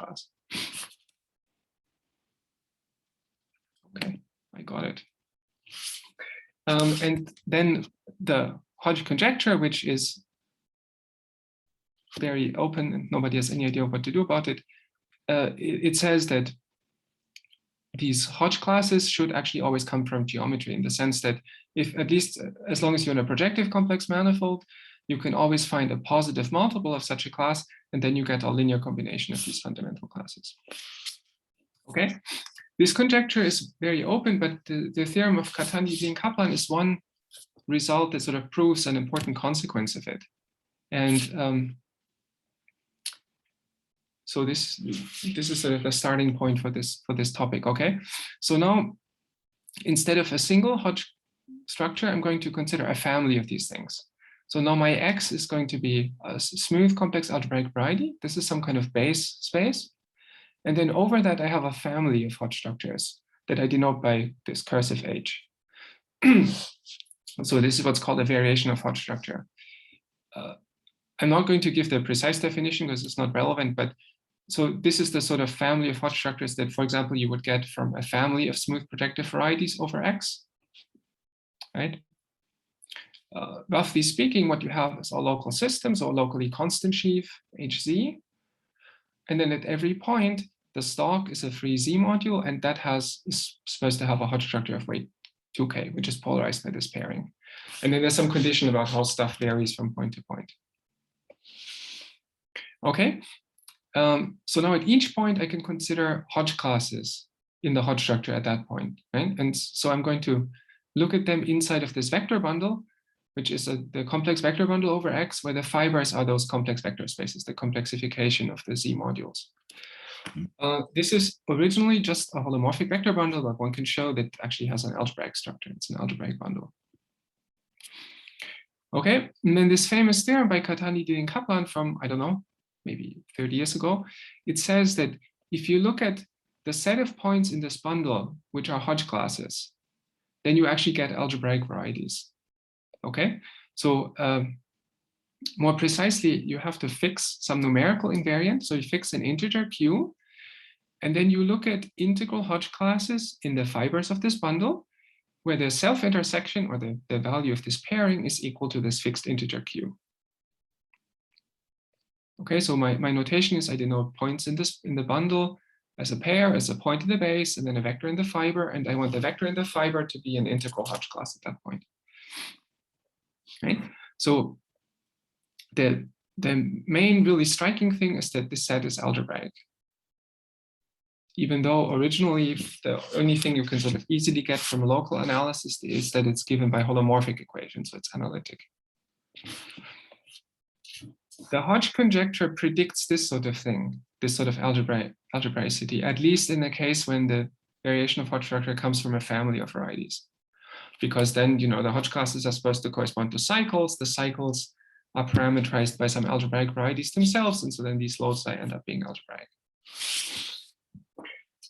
class. Okay, I got it. And then the Hodge conjecture, which is very open and nobody has any idea what to do about it. It says that these Hodge classes should actually always come from geometry, in the sense that if, at least as long as you're in a projective complex manifold, you can always find a positive multiple of such a class, and then you get a linear combination of these fundamental classes. Okay, this conjecture is very open, but the theorem of Catani-Dean-Kaplan is one result that sort of proves an important consequence of it. And so this is sort of the starting point for this topic. Okay, so now instead of a single Hodge structure, I'm going to consider a family of these things. So now my X is going to be a smooth complex algebraic variety. This is some kind of base space. And then over that, I have a family of Hodge structures that I denote by this cursive H. So this is what's called a variation of Hodge structure. I'm not going to give the precise definition because it's not relevant, but so this is the sort of family of Hodge structures that, for example, you would get from a family of smooth projective varieties over X, right? Roughly speaking, what you have is a local systems or locally constant sheaf, HZ. And then at every point, the stalk is a free Z module, and that is supposed to have a Hodge structure of weight 2K, which is polarized by this pairing. And then there's some condition about how stuff varies from point to point. Okay, so now at each point, I can consider Hodge classes in the Hodge structure at that point, right? And so I'm going to look at them inside of this vector bundle, which is the complex vector bundle over X, where the fibers are those complex vector spaces, the complexification of the Z modules. This is originally just a holomorphic vector bundle, but one can show that it actually has an algebraic structure. It's an algebraic bundle. Okay, and then this famous theorem by Catani-Dean-Kaplan from, I don't know, maybe 30 years ago, it says that if you look at the set of points in this bundle, which are Hodge classes, then you actually get algebraic varieties. Okay, so more precisely, you have to fix some numerical invariant. So you fix an integer q, and then you look at integral Hodge classes in the fibers of this bundle, where the self-intersection or the value of this pairing is equal to this fixed integer q. Okay, so my notation is I denote points in the bundle as a pair, as a point in the base, and then a vector in the fiber, and I want the vector in the fiber to be an integral Hodge class at that point. Right? So the main really striking thing is that this set is algebraic. Even though originally the only thing you can sort of easily get from local analysis is that it's given by holomorphic equations, so it's analytic. The Hodge conjecture predicts this sort of thing, this sort of algebraicity, at least in the case when the variation of Hodge structure comes from a family of varieties. Because then, you know, the Hodge classes are supposed to correspond to cycles. The cycles are parameterized by some algebraic varieties themselves, and so then these loci end up being algebraic.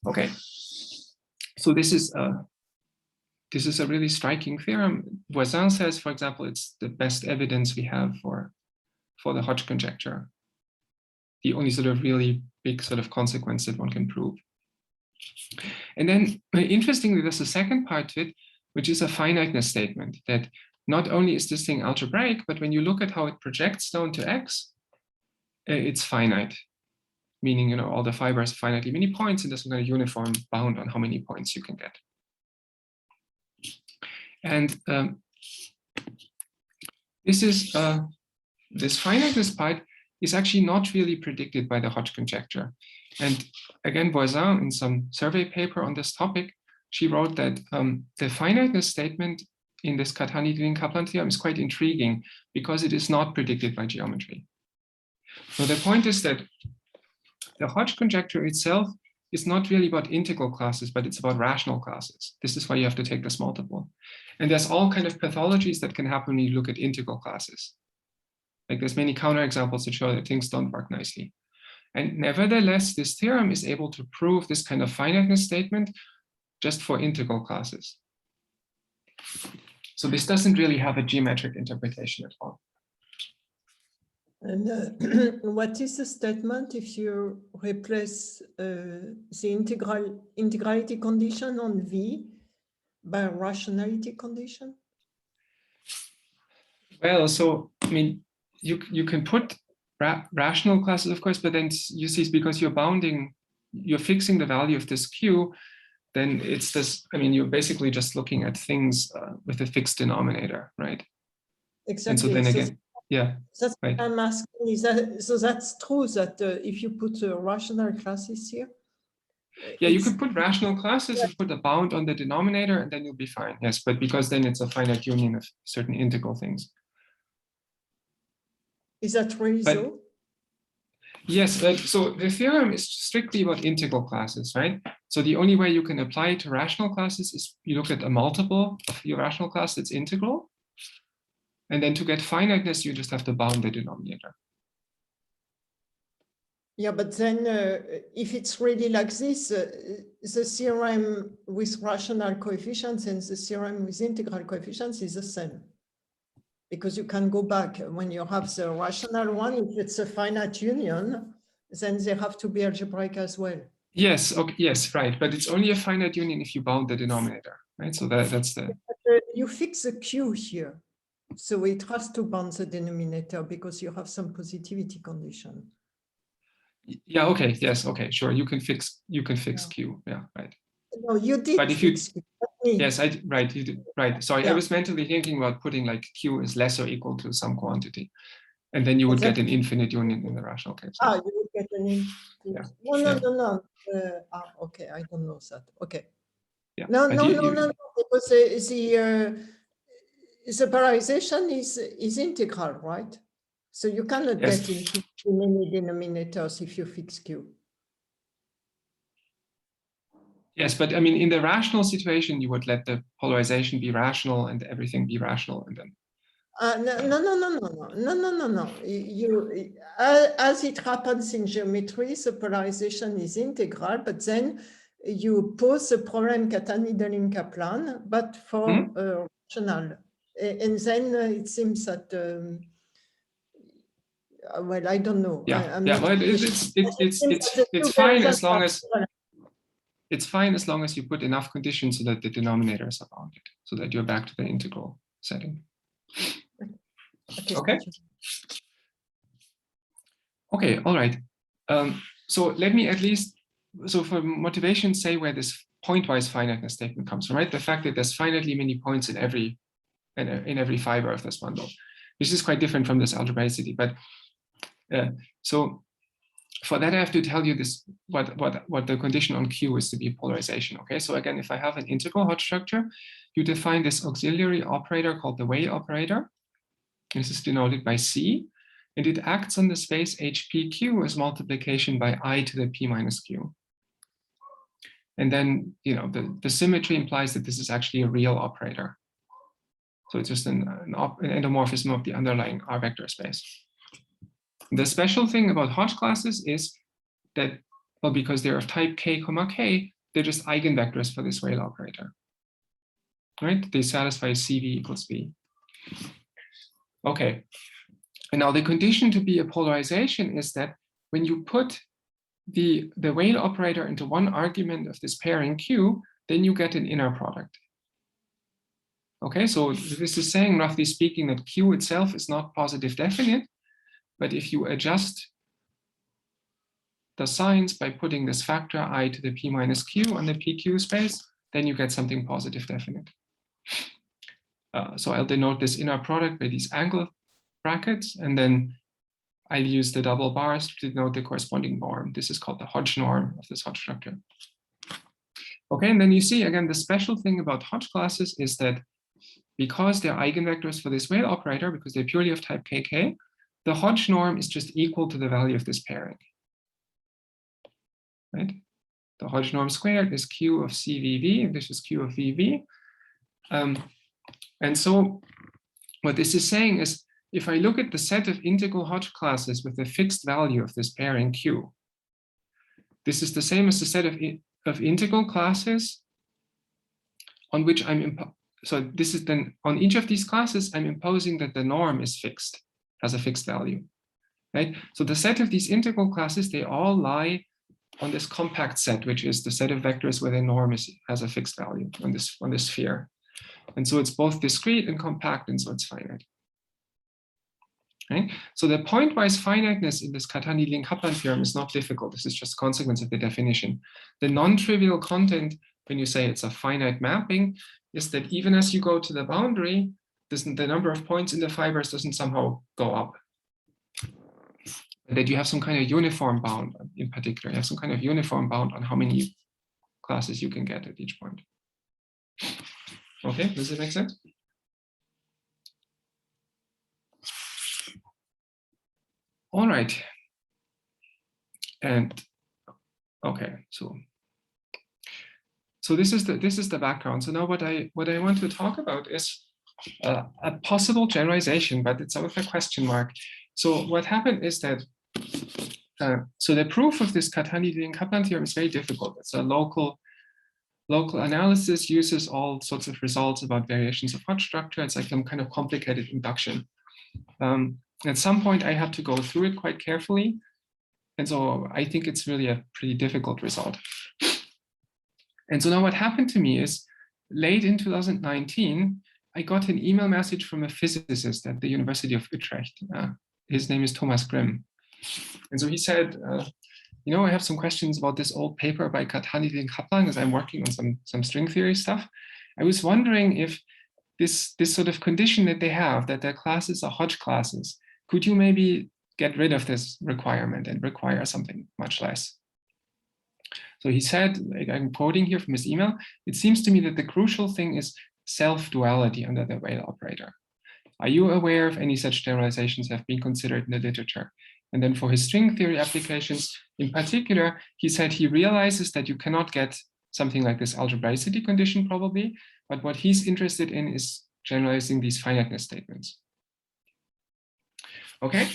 Okay, so this is a really striking theorem. Voisin says, for example, it's the best evidence we have for the Hodge conjecture. The only sort of really big sort of consequence that one can prove. And then, interestingly, there's a second part to it, which is a finiteness statement that not only is this thing algebraic, but when you look at how it projects down to X, it's finite. Meaning, you know, all the fibers have finitely many points, and there's some kind of uniform bound on how many points you can get. And this finiteness part is actually not really predicted by the Hodge conjecture. And again, Voisin, in some survey paper on this topic, she wrote that the finiteness statement in this Catani-Dean-Kaplan theorem is quite intriguing because it is not predicted by geometry. So the point is that the Hodge conjecture itself is not really about integral classes, but it's about rational classes. This is why you have to take this multiple. And there's all kind of pathologies that can happen when you look at integral classes. Like there's many counterexamples that show that things don't work nicely. And nevertheless, this theorem is able to prove this kind of finiteness statement just for integral classes. So this doesn't really have a geometric interpretation at all. And what is the statement if you replace the integrality condition on V by a rationality condition? Well, so I mean, you can put rational classes, of course, but then you see, because you're fixing the value of this Q, then it's this. I mean, you're basically just looking at things with a fixed denominator, right? Exactly. And so then again, yeah. That's right. what I'm asking. Is that so? That's true that if you put rational classes here. Yeah, you could put rational classes and put a bound on the denominator, and then you'll be fine. Yes, but because then it's a finite union of certain integral things. Is that really so? Yes, so the theorem is strictly about integral classes, right? So the only way you can apply it to rational classes is you look at a multiple of your rational class that's integral. And then to get finiteness, you just have to bound the denominator. Yeah, but then if it's really like this, the theorem with rational coefficients and the theorem with integral coefficients is the same. Because you can go back when you have the rational one, if it's a finite union, then they have to be algebraic as well. Yes, okay, yes, right. But it's only a finite union if you bound the denominator, right? So that's the... You fix the Q here. So it has to bound the denominator because you have some positivity condition. Yeah, okay, yes, okay, sure. You can fix Q, yeah, right. No, you did. But if you... Yes, right, you did, right. Sorry, yeah. I was mentally thinking about putting like Q is less or equal to some quantity. And then you would get an infinite union in the rational case. Ah, you would get an infinite. Yeah. No. Okay, I don't know that. Okay. Yeah. No, because the polarization is integral, right? So you cannot get into many denominators if you fix Q. Yes, but I mean, in the rational situation, you would let the polarization be rational and everything be rational, and then. No. As it happens in geometry, the polarization is integral, but then you pose the problem Kaplan, but for rational. And then it seems that, well, I don't know. Yeah, well, it's fine as long as you put enough conditions so that the denominators are bounded, so that you're back to the integral setting. Okay. Okay, all right. So let me at least, so for motivation, say where this pointwise finiteness statement comes from, right? The fact that there's finitely many points in every fiber of this bundle. This is quite different from this algebraicity, but so for that I have to tell you this what the condition on Q is to be polarization. Okay, so again, if I have an integral Hodge structure, you define this auxiliary operator called the Way operator. This is denoted by C, and it acts on the space HPQ as multiplication by I to the P minus Q. And then, you know, the symmetry implies that this is actually a real operator. So it's just an endomorphism of the underlying R vector space. The special thing about Hodge classes is that, well, because they're of type K, K, they're just eigenvectors for this Weyl operator, right? They satisfy CV equals V. Okay, and now the condition to be a polarization is that when you put the Weyl operator into one argument of this pairing Q, then you get an inner product. Okay, so this is saying, roughly speaking, that Q itself is not positive definite, but if you adjust the signs by putting this factor I to the P minus Q on the PQ space, then you get something positive definite. So I'll denote this inner product by these angle brackets, and then I'll use the double bars to denote the corresponding norm. This is called the Hodge norm of this Hodge structure. Okay, and then you see, again, the special thing about Hodge classes is that because they're eigenvectors for this Weyl operator, because they're purely of type KK, the Hodge norm is just equal to the value of this pairing. Right? The Hodge norm squared is Q of CVV, and this is Q of VV. And so what this is saying is, if I look at the set of integral Hodge classes with a fixed value of this pairing Q, this is the same as the set of integral classes on which so this is then, on each of these classes, I'm imposing that the norm is fixed, has a fixed value. right? So the set of these integral classes, they all lie on this compact set, which is the set of vectors where the norm has a fixed value on this sphere. And so it's both discrete and compact, and so it's finite. Right? So the pointwise finiteness in this Katanidin-Kaplan theorem is not difficult. This is just a consequence of the definition. The non-trivial content, when you say it's a finite mapping, is that even as you go to the boundary, the number of points in the fibers doesn't somehow go up. That you have some kind of uniform bound in particular. You have some kind of uniform bound on how many classes you can get at each point. Okay, does it make sense? All right. And okay, so this is the background. So now what I want to talk about is a possible generalization, but it's with a question mark. So what happened is that so the proof of this Katanidin-Kaplan theorem is very difficult. It's a local analysis, uses all sorts of results about variations of Hodge structure. It's like some kind of complicated induction. At some point, I had to go through it quite carefully. And so I think it's really a pretty difficult result. And so now what happened to me is late in 2019, I got an email message from a physicist at the University of Utrecht. His name is Thomas Grimm. And so he said, you know, I have some questions about this old paper by Katanidin-Kaplan as I'm working on some string theory stuff. I was wondering if this sort of condition that they have, that their classes are Hodge classes, could you maybe get rid of this requirement and require something much less? So he said, I'm quoting here from his email, it seems to me that the crucial thing is self-duality under the Weyl operator. Are you aware if any such generalizations have been considered in the literature? And then for his string theory applications, in particular, he said he realizes that you cannot get something like this algebraicity condition probably, but what he's interested in is generalizing these finiteness statements. Okay,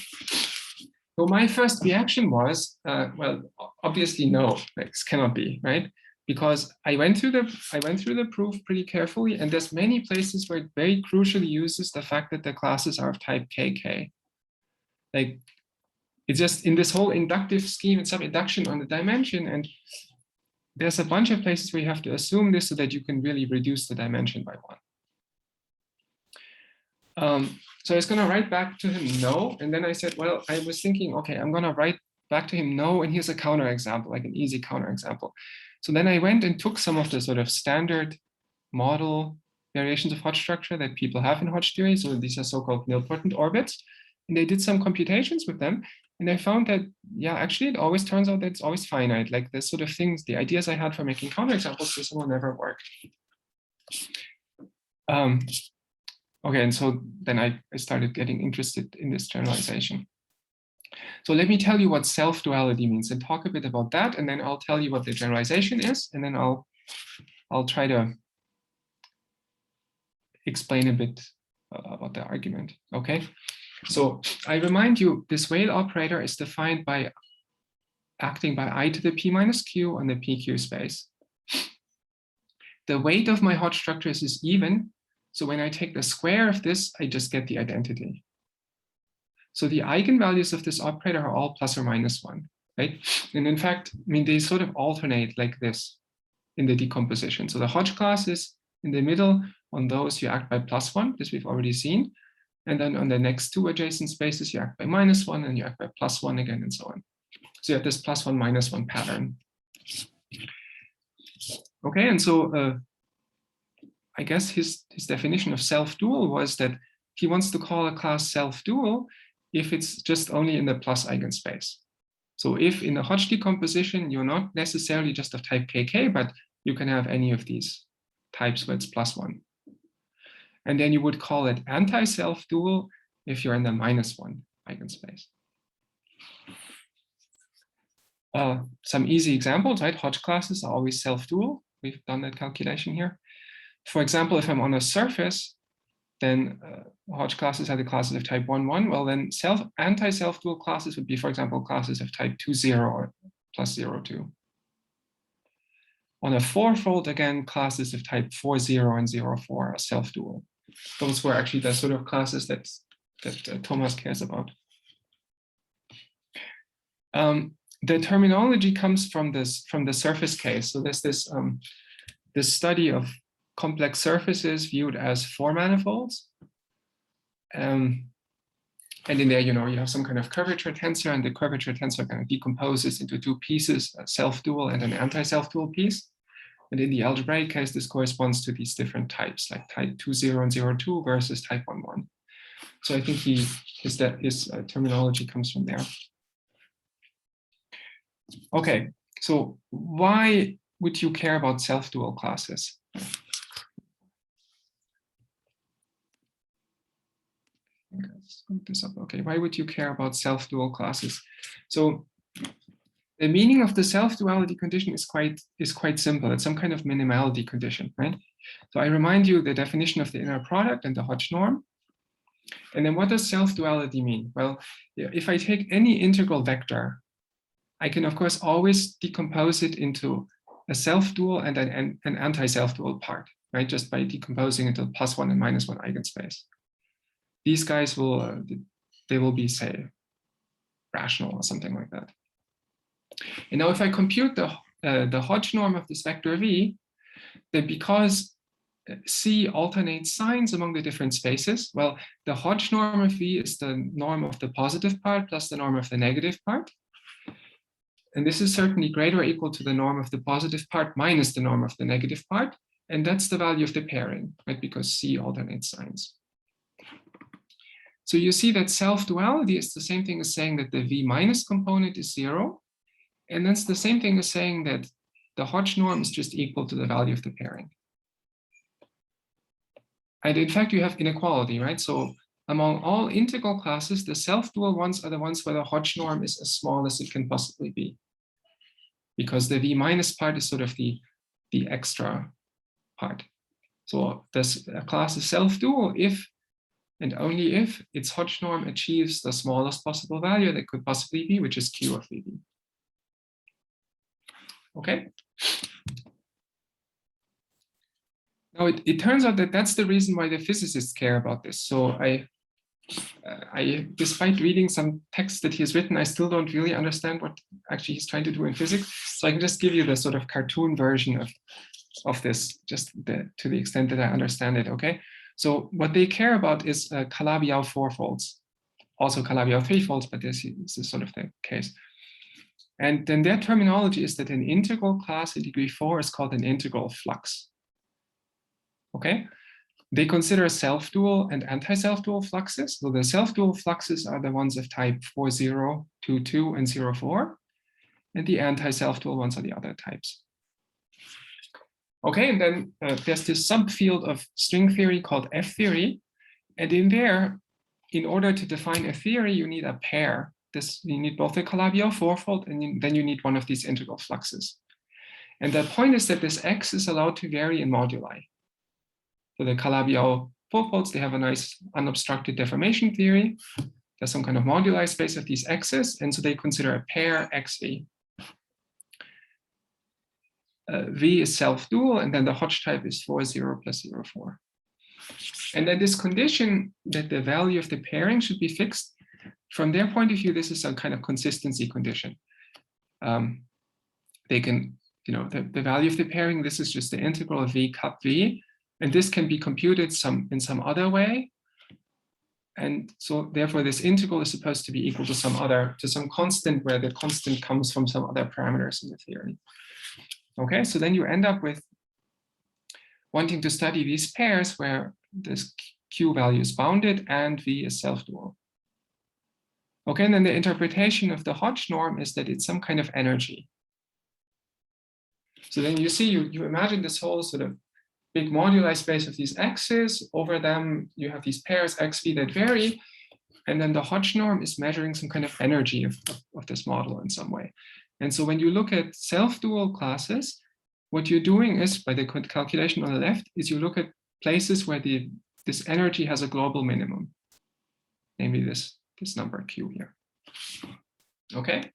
so my first reaction was, well, obviously no, this cannot be, right? Because I went through the proof pretty carefully, and there's many places where it very crucially uses the fact that the classes are of type KK. Like, it's just in this whole inductive scheme, it's some induction on the dimension, and there's a bunch of places where you have to assume this so that you can really reduce the dimension by one. So I was going to write back to him no, and then I said, well, I was thinking, okay, I'm going to write back to him no, and here's a counterexample, like an easy counterexample. So then I went and took some of the sort of standard model variations of Hodge structure that people have in Hodge theory. So these are so-called nilpotent orbits, and they did some computations with them. And I found that, yeah, actually, it always turns out that it's always finite. Like the sort of things, the ideas I had for making counterexamples, this will never work. Okay, and so then I started getting interested in this generalization. So let me tell you what self-duality means and talk a bit about that, and then I'll tell you what the generalization is, and then I'll try to explain a bit about the argument, okay? So I remind you, this Weyl operator is defined by acting by I to the p minus q on the PQ space. The weight of my Hodge structures is even, so when I take the square of this, I just get the identity. So the eigenvalues of this operator are all plus or minus one, right? And in fact, I mean, they sort of alternate like this in the decomposition. So the Hodge classes in the middle, on those you act by plus one, this we've already seen. And then on the next two adjacent spaces, you act by minus one, and you act by plus one again, and so on. So you have this plus one, minus one pattern. Okay, and so I guess his definition of self-dual was that he wants to call a class self-dual if it's just only in the plus eigenspace. So if in the Hodge decomposition, you're not necessarily just of type KK, but you can have any of these types where it's plus one. And then you would call it anti-self-dual if you're in the minus one eigenspace. Some easy examples, right? Hodge classes are always self-dual. We've done that calculation here. For example, if I'm on a surface, then Hodge classes are the classes of type 1, 1. Well, then anti-self-dual classes would be, for example, classes of type 2, 0 or plus 0, 2. On a fourfold, again, classes of type 4, 0 and 0, 4 are self-dual. Those were actually the sort of classes that Thomas cares about. The terminology comes from the surface case. So there's this study of complex surfaces viewed as four manifolds. And in there, you have some kind of curvature tensor, and the curvature tensor kind of decomposes into two pieces, a self-dual and an anti-self-dual piece. And in the algebraic case, this corresponds to these different types, like type 20 and 02 versus type 11. So I think his terminology comes from there. Okay, so why would you care about self-dual classes? Let's put this up. Okay, why would you care about self-dual classes? So the meaning of the self-duality condition is quite simple. It's some kind of minimality condition, right? So I remind you the definition of the inner product and the Hodge norm. And then what does self-duality mean? Well, if I take any integral vector, I can of course always decompose it into a self-dual and an anti-self-dual part, right? Just by decomposing into +1 and -1 eigenspace. These guys will be, say, rational or something like that. And now if I compute the Hodge norm of this vector v, then because C alternates signs among the different spaces, well, the Hodge norm of v is the norm of the positive part plus the norm of the negative part. And this is certainly greater or equal to the norm of the positive part minus the norm of the negative part. And that's the value of the pairing, right? Because C alternates signs. So you see that self-duality is the same thing as saying that the v minus component is 0. And that's the same thing as saying that the Hodge norm is just equal to the value of the pairing. And in fact, you have inequality, right? So among all integral classes, the self-dual ones are the ones where the Hodge norm is as small as it can possibly be. Because the v minus part is sort of the extra part. So this class is self-dual if and only if its Hodge norm achieves the smallest possible value that could possibly be, which is Q of VB. Okay. Now it turns out that that's the reason why the physicists care about this. So I, despite reading some text that he has written, I still don't really understand what actually he's trying to do in physics. So I can just give you the sort of cartoon version of this, just to the extent that I understand it. Okay. So what they care about is Calabi-Yau fourfolds, also Calabi-Yau threefolds, but this is sort of the case. And then their terminology is that an integral class in degree 4 is called an integral flux. Okay, they consider self-dual and anti-self-dual fluxes. So the self-dual fluxes are the ones of type 40, 22, and 04, and the anti-self-dual ones are the other types. Okay, and then there's this subfield of string theory called F theory. And in there, in order to define a theory, you need a pair. You need both a Calabi-Yau fourfold, and then you need one of these integral fluxes. And the point is that this X is allowed to vary in moduli. So the Calabi-Yau fourfolds, they have a nice unobstructed deformation theory. There's some kind of moduli space of these X's, and so they consider a pair XV. V is self-dual, and then the Hodge type is 40 plus 04. And then this condition that the value of the pairing should be fixed, from their point of view, this is some kind of consistency condition. They can, the value of the pairing, this is just the integral of V cup V, and this can be computed in some other way. And so therefore this integral is supposed to be equal to some constant where the constant comes from some other parameters in the theory. Okay, so then you end up with wanting to study these pairs where this Q value is bounded and V is self-dual. Okay, and then the interpretation of the Hodge norm is that it's some kind of energy. So then you see, you imagine this whole sort of big moduli space of these X's. Over them, you have these pairs XV that vary. And then the Hodge norm is measuring some kind of energy of this model in some way. And so when you look at self-dual classes, what you're doing is, by the calculation on the left, is you look at places where this energy has a global minimum, namely this number Q here. Okay,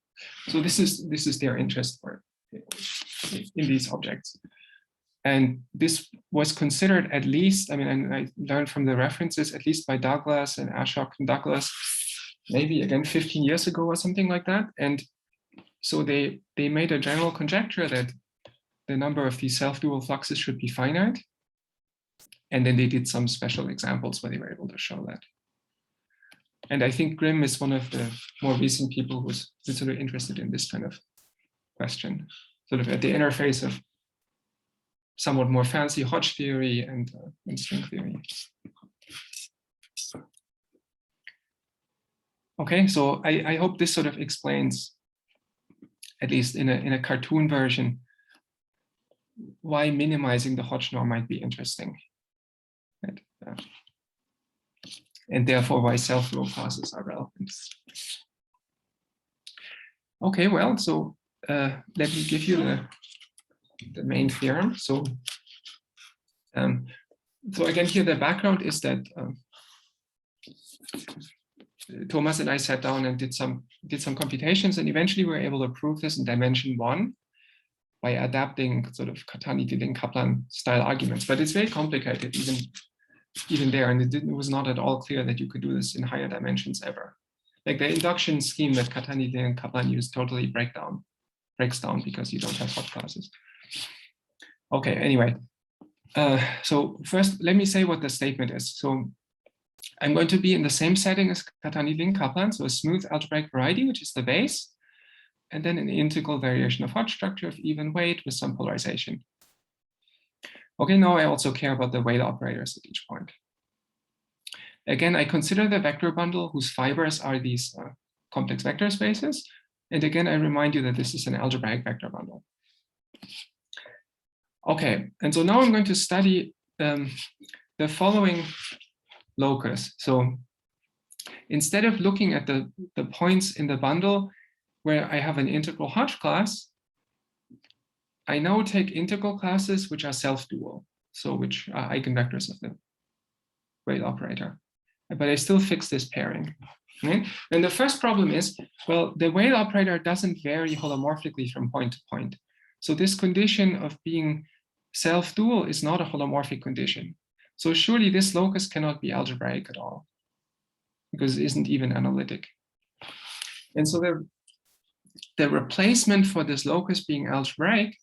so this is their interest in these objects. And this was considered at least, I mean, and I learned from the references, at least by Douglas and Ashok and Douglas, maybe again 15 years ago or something like that. And so they made a general conjecture that the number of these self-dual fluxes should be finite. And then they did some special examples where they were able to show that. And I think Grimm is one of the more recent people who's sort of interested in this kind of question, sort of at the interface of somewhat more fancy Hodge theory and string theory. Okay, so I hope this sort of explains, at least in a cartoon version, why minimizing the Hodge norm might be interesting. Right? And therefore why self-dual classes are relevant. Okay, well, so let me give you the main theorem. So again, here the background is that Thomas and I sat down and did some computations, and eventually we were able to prove this in dimension 1 by adapting sort of Catani-Dillon-Kaplan style arguments. But it's very complicated even there, and it was not at all clear that you could do this in higher dimensions ever. Like the induction scheme that Catani-Dillon-Kaplan used totally breaks down because you don't have Hodge classes. Okay, anyway, so first let me say what the statement is. So I'm going to be in the same setting as Catani-Dillon-Kaplan, so a smooth algebraic variety, which is the base, and then an integral variation of Hodge structure of even weight with some polarization. Okay, now I also care about the Weyl operators at each point. Again, I consider the vector bundle whose fibers are these complex vector spaces. And again, I remind you that this is an algebraic vector bundle. Okay, and so now I'm going to study the following locus. So instead of looking at the points in the bundle where I have an integral Hodge class, I now take integral classes which are self-dual, so which are eigenvectors of the Weyl operator. But I still fix this pairing. Right? And the first problem is, well, the Weyl operator doesn't vary holomorphically from point to point. So this condition of being self-dual is not a holomorphic condition. So surely this locus cannot be algebraic at all, because it isn't even analytic. And so the replacement for this locus being algebraic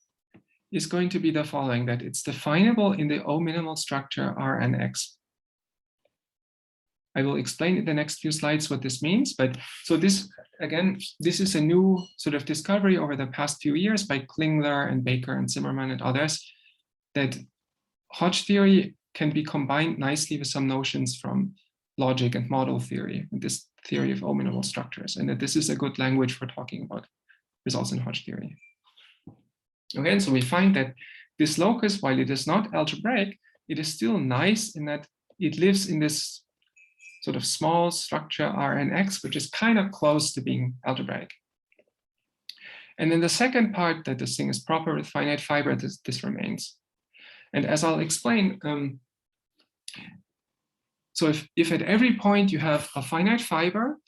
is going to be the following, that it's definable in the O-minimal structure Rnx. I will explain in the next few slides what this means, but so this, again, this is a new sort of discovery over the past few years by Klingler and Baker and Zimmerman and others, that Hodge theory can be combined nicely with some notions from logic and model theory, and this theory of O-minimal structures, and that this is a good language for talking about results in Hodge theory. Okay, and so we find that this locus, while it is not algebraic, it is still nice in that it lives in this sort of small structure Rnx, which is kind of close to being algebraic. And then the second part, that this thing is proper with finite fiber, this remains. And as I'll explain, so if at every point you have a finite fiber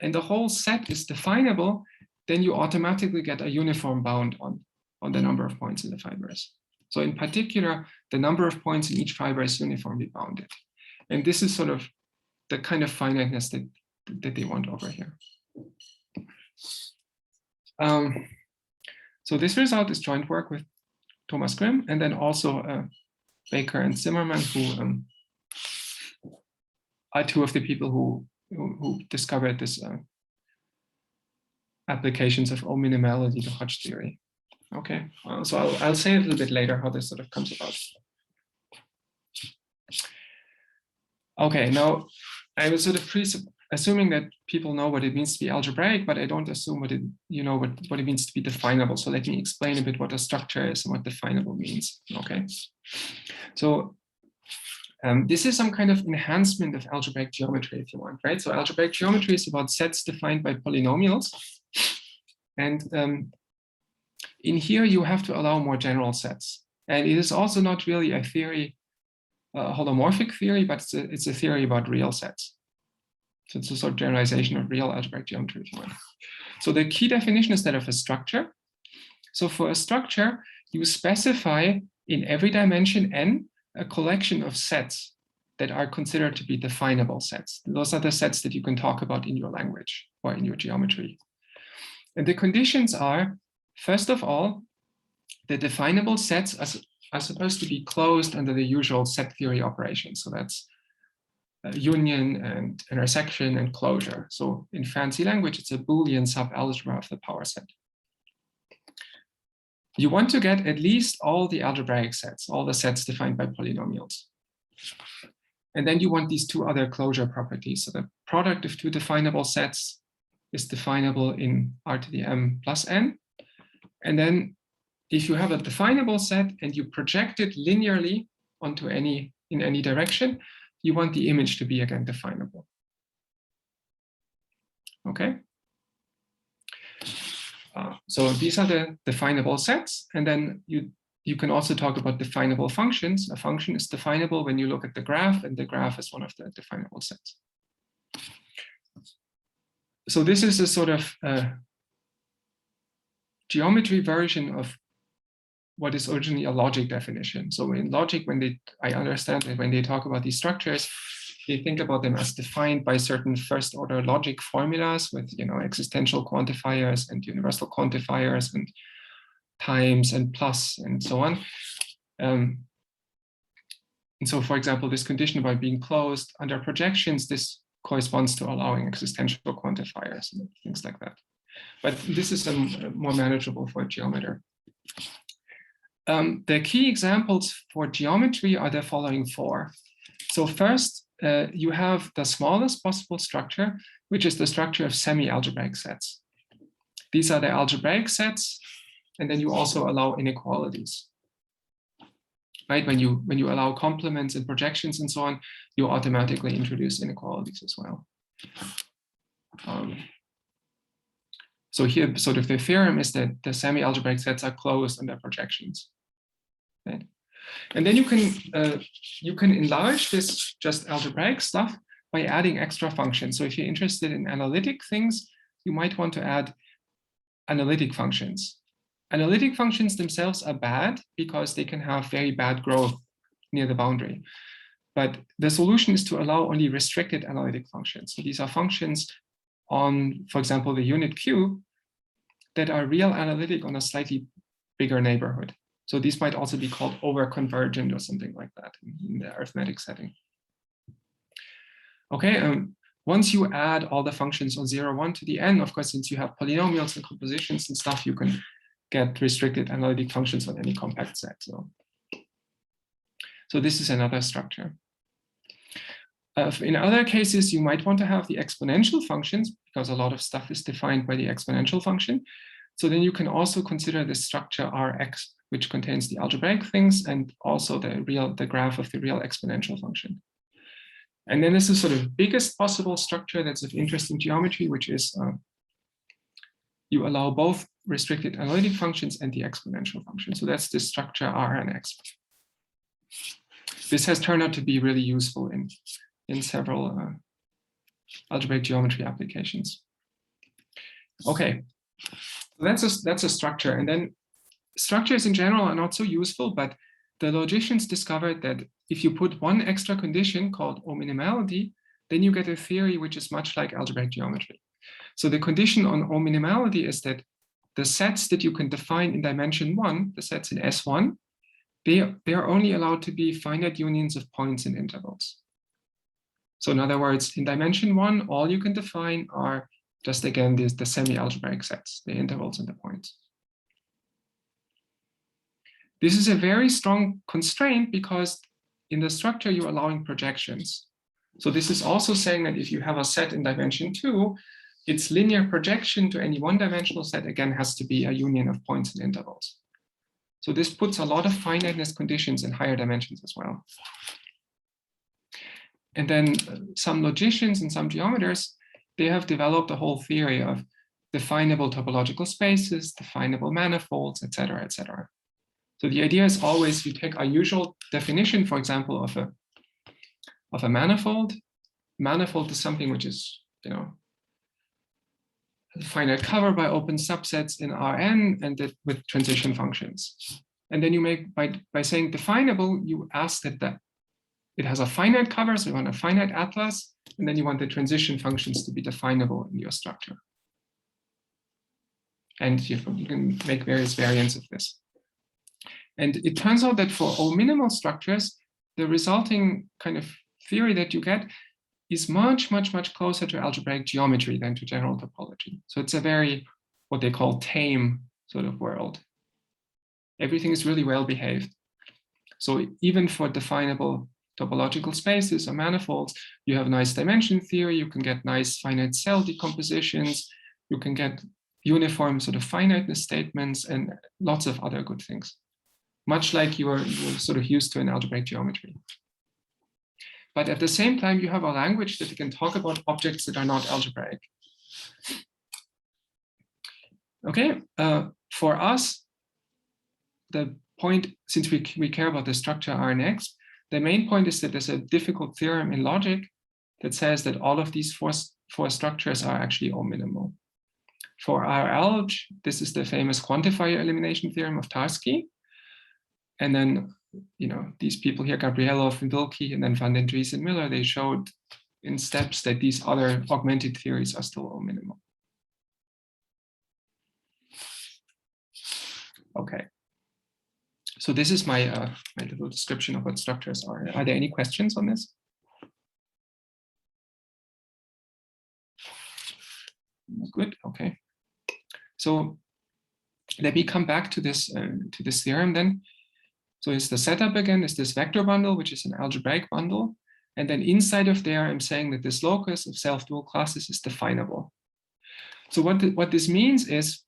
and the whole set is definable, then you automatically get a uniform bound on the number of points in the fibers. So in particular, the number of points in each fiber is uniformly bounded. And this is sort of the kind of finiteness that they want over here. So this result is joint work with Thomas Grimm and then also Baker and Zimmerman, who are two of the people who discovered this applications of O-minimality to Hodge theory. Okay, so I'll say a little bit later how this sort of comes about. Okay, now I was sort of assuming that people know what it means to be algebraic, but I don't assume what it means to be definable. So let me explain a bit what a structure is and what definable means. Okay, so this is some kind of enhancement of algebraic geometry, if you want, right? So algebraic geometry is about sets defined by polynomials, and in here you have to allow more general sets. And it is also not really a theory, a holomorphic theory, but it's a theory about real sets. So it's a sort of generalization of real algebraic geometry, if you want. So the key definition is that of a structure. So for a structure, you specify in every dimension n a collection of sets that are considered to be definable sets. Those are the sets that you can talk about in your language or in your geometry. And the conditions are, first of all, the definable sets are supposed to be closed under the usual set theory operations. So that's union and intersection and closure. So in fancy language, it's a Boolean subalgebra of the power set. You want to get at least all the algebraic sets, all the sets defined by polynomials. And then you want these two other closure properties. So the product of two definable sets is definable in R to the m plus n. And then if you have a definable set and you project it linearly onto in any direction, you want the image to be again definable. Okay. So these are the definable sets. And then you can also talk about definable functions. A function is definable when you look at the graph, and the graph is one of the definable sets. So this is a sort of geometry version of what is originally a logic definition. So in logic, I understand that when they talk about these structures, they think about them as defined by certain first order logic formulas with, existential quantifiers and universal quantifiers and times and plus and so on. And so, for example, this condition about being closed under projections, this corresponds to allowing existential quantifiers and things like that. But this is more manageable for a geometer. The key examples for geometry are the following four. So first, you have the smallest possible structure, which is the structure of semi-algebraic sets. These are the algebraic sets, and then you also allow inequalities. Right? When you allow complements and projections and so on, you automatically introduce inequalities as well. So here, sort of the theorem is that the semi-algebraic sets are closed under projections. Right? And then you can enlarge this just algebraic stuff by adding extra functions. So if you're interested in analytic things, you might want to add analytic functions. Analytic functions themselves are bad because they can have very bad growth near the boundary. But the solution is to allow only restricted analytic functions. So these are functions on, for example, the unit cube that are real analytic on a slightly bigger neighborhood. So these might also be called over-convergent or something like that in the arithmetic setting. Okay, once you add all the functions on 0, 1 to the n, of course, since you have polynomials and compositions and stuff, you can get restricted analytic functions on any compact set. So this is another structure. In other cases, you might want to have the exponential functions because a lot of stuff is defined by the exponential function. So then you can also consider the structure Rx, which contains the algebraic things and also the graph of the real exponential function. And then this is sort of biggest possible structure that's of interest in geometry, which is you allow both restricted analytic functions and the exponential function. So that's the structure R and X. This has turned out to be really useful in several algebraic geometry applications. Okay, so that's a structure. And then structures in general are not so useful, but the logicians discovered that if you put one extra condition called O-minimality, then you get a theory which is much like algebraic geometry. So the condition on O-minimality is that the sets that you can define in dimension 1, the sets in S1, they are only allowed to be finite unions of points and intervals. So in other words, in dimension 1, all you can define are just, again, the semi-algebraic sets, the intervals and the points. This is a very strong constraint because in the structure, you're allowing projections. So this is also saying that if you have a set in dimension 2, its linear projection to any one-dimensional set, again, has to be a union of points and intervals. So this puts a lot of finiteness conditions in higher dimensions as well. And then some logicians and some geometers, they have developed a whole theory of definable topological spaces, definable manifolds, et cetera, et cetera. So the idea is always you take our usual definition, for example, of a manifold. Manifold is something which is, finite cover by open subsets in Rn and that with transition functions. And then you make, by saying definable, you ask that it has a finite cover, so you want a finite atlas, and then you want the transition functions to be definable in your structure. And you can make various variants of this. And it turns out that for all minimal structures, the resulting kind of theory that you get is much, much, much closer to algebraic geometry than to general topology. So it's a very, what they call tame sort of world. Everything is really well behaved. So even for definable topological spaces or manifolds, you have nice dimension theory, you can get nice finite cell decompositions, you can get uniform sort of finiteness statements and lots of other good things, much like you're sort of used to in algebraic geometry. But at the same time, you have a language that you can talk about objects that are not algebraic. Okay, for us, the point, since we care about the structure Rnx, the main point is that there's a difficult theorem in logic that says that all of these four structures are actually all minimal. For Ralg, this is the famous quantifier elimination theorem of Tarski. And then, these people here, Gabrielov and Wilke, and then Van den Dries and Miller, they showed in steps that these other augmented theories are still all minimal. Okay. So this is my, my little description of what structures are. Are there any questions on this? Good, okay. So let me come back to this theorem then. So it's the setup again, is this vector bundle, which is an algebraic bundle. And then inside of there, I'm saying that this locus of self-dual classes is definable. So what this means is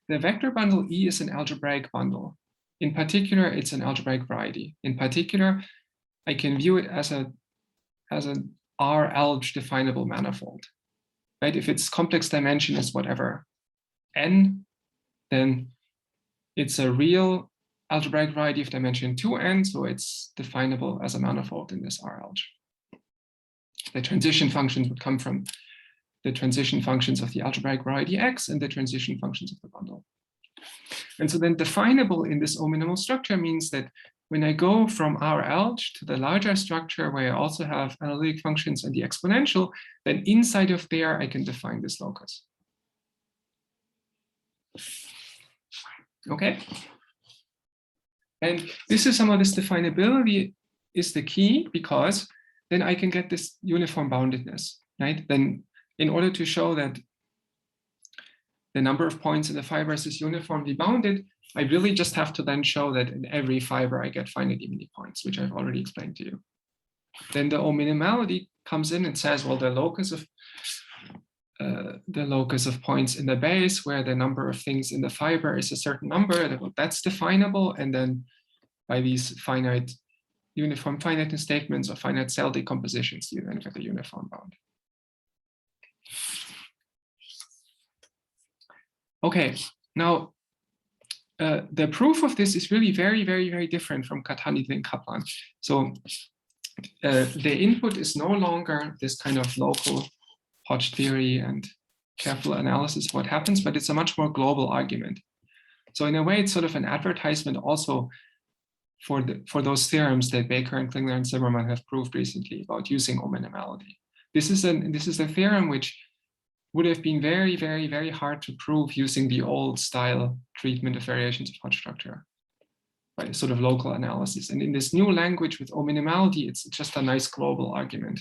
the vector bundle E is an algebraic bundle. In particular, it's an algebraic variety. In particular, I can view it as an R-alg definable manifold. Right? If its complex dimension is whatever n, then it's a real algebraic variety of dimension 2n, so it's definable as a manifold in this R-alg. The transition functions would come from the transition functions of the algebraic variety X and the transition functions of the bundle. And so then definable in this O-minimal structure means that when I go from R-alg to the larger structure where I also have analytic functions and the exponential, then inside of there I can define this locus. Okay. And this is some of this definability is the key, because then I can get this uniform boundedness, right? Then in order to show that the number of points in the fibers is uniformly bounded, I really just have to then show that in every fiber I get finitely many points, which I've already explained to you. Then the O-minimality comes in and says, well, the locus of points in the base where the number of things in the fiber is a certain number, that's definable. And then by these finite uniform finiteness statements or finite cell decompositions, you then get a uniform bound. Okay, now the proof of this is really very, very, very different from Katanidze and Kaplan. So the input is no longer this kind of local Hodge theory and careful analysis of what happens, but it's a much more global argument. So in a way, it's sort of an advertisement also for those theorems that Baker and Klingler and Zimmermann have proved recently about using O-minimality. This is a theorem which would have been very, very, very hard to prove using the old style treatment of variations of Hodge structure, by a sort of local analysis. And in this new language with O-minimality, it's just a nice global argument.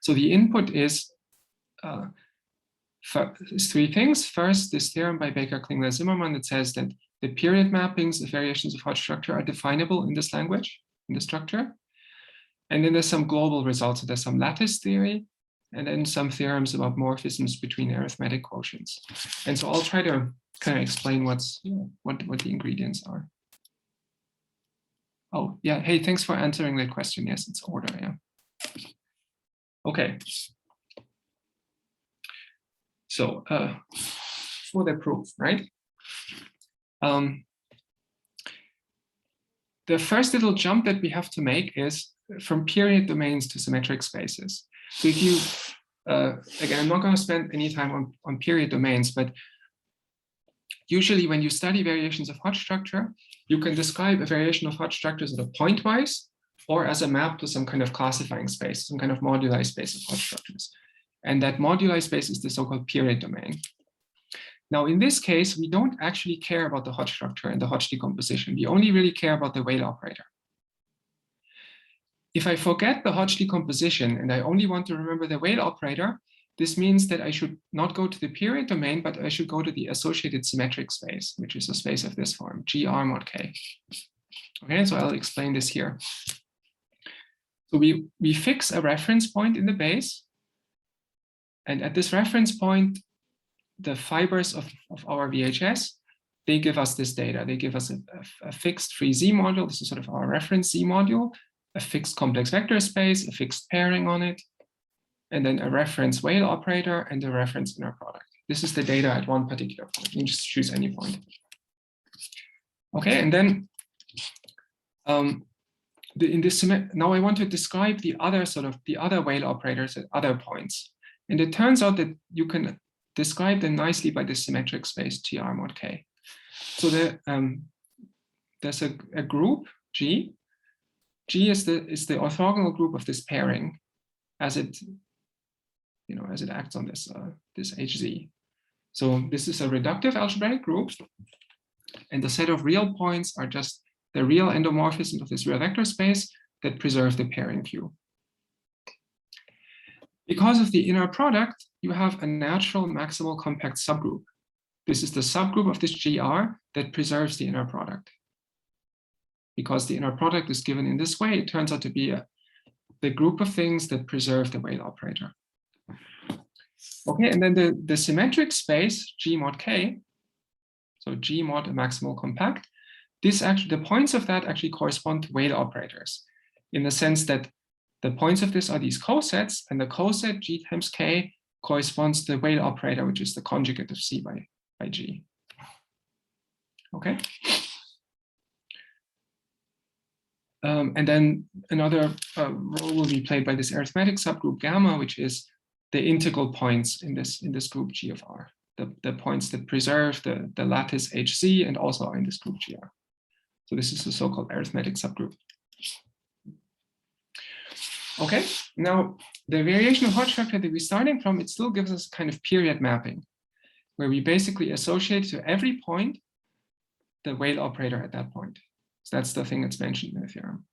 So the input is three things. First, this theorem by Baker, Klingler, Zimmermann that says that the period mappings of variations of Hodge structure are definable in this language, in the structure. And then there's some global results. So there's some lattice theory, and then some theorems about morphisms between arithmetic quotients. And so I'll try to kind of explain what the ingredients are. Oh, yeah. Hey, thanks for answering that question. Yes, it's order, yeah. Okay. So for the proof, right? The first little jump that we have to make is from period domains to symmetric spaces. So if you, again, I'm not going to spend any time on period domains, but usually when you study variations of Hodge structure, you can describe a variation of Hodge structure sort of pointwise or as a map to some kind of classifying space, some kind of moduli space of Hodge structures. And that moduli space is the so-called period domain. Now, in this case, we don't actually care about the Hodge structure and the Hodge decomposition. We only really care about the Weyl operator. If I forget the Hodge decomposition and I only want to remember the Weyl operator, this means that I should not go to the period domain, but I should go to the associated symmetric space, which is a space of this form, GR mod K. Okay, so I'll explain this here. So we fix a reference point in the base. And at this reference point, the fibers of our VHS, they give us this data. They give us a fixed free Z module. This is sort of our reference Z module, a fixed complex vector space, a fixed pairing on it, and then a reference Weyl operator and a reference inner product. This is the data at one particular point. You can just choose any point. Okay, and then now I want to describe the other Weyl operators at other points. And it turns out that you can describe them nicely by the symmetric space GR mod K. So there's a group G. G is the orthogonal group of this pairing as it acts on this HZ. So this is a reductive algebraic group, and the set of real points are just the real endomorphism of this real vector space that preserve the pairing Q. Because of the inner product, you have a natural maximal compact subgroup. This is the subgroup of this GR that preserves the inner product. Because the inner product is given in this way, it turns out to be the group of things that preserve the Weyl operator. Okay, and then the symmetric space, G mod K, so G mod maximal compact, the points of that actually correspond to Weyl operators in the sense that the points of this are these cosets, and the coset G times K corresponds to the Weyl operator, which is the conjugate of C by G. Okay. And then another role will be played by this arithmetic subgroup gamma, which is the integral points in this group G of R, the points that preserve the lattice HZ and also are in this group GR. So this is the so-called arithmetic subgroup. Okay, now the variation of Hodge structure that we're starting from, it still gives us kind of period mapping, where we basically associate to every point the Weyl operator at that point. So that's the thing that's mentioned in the theorem.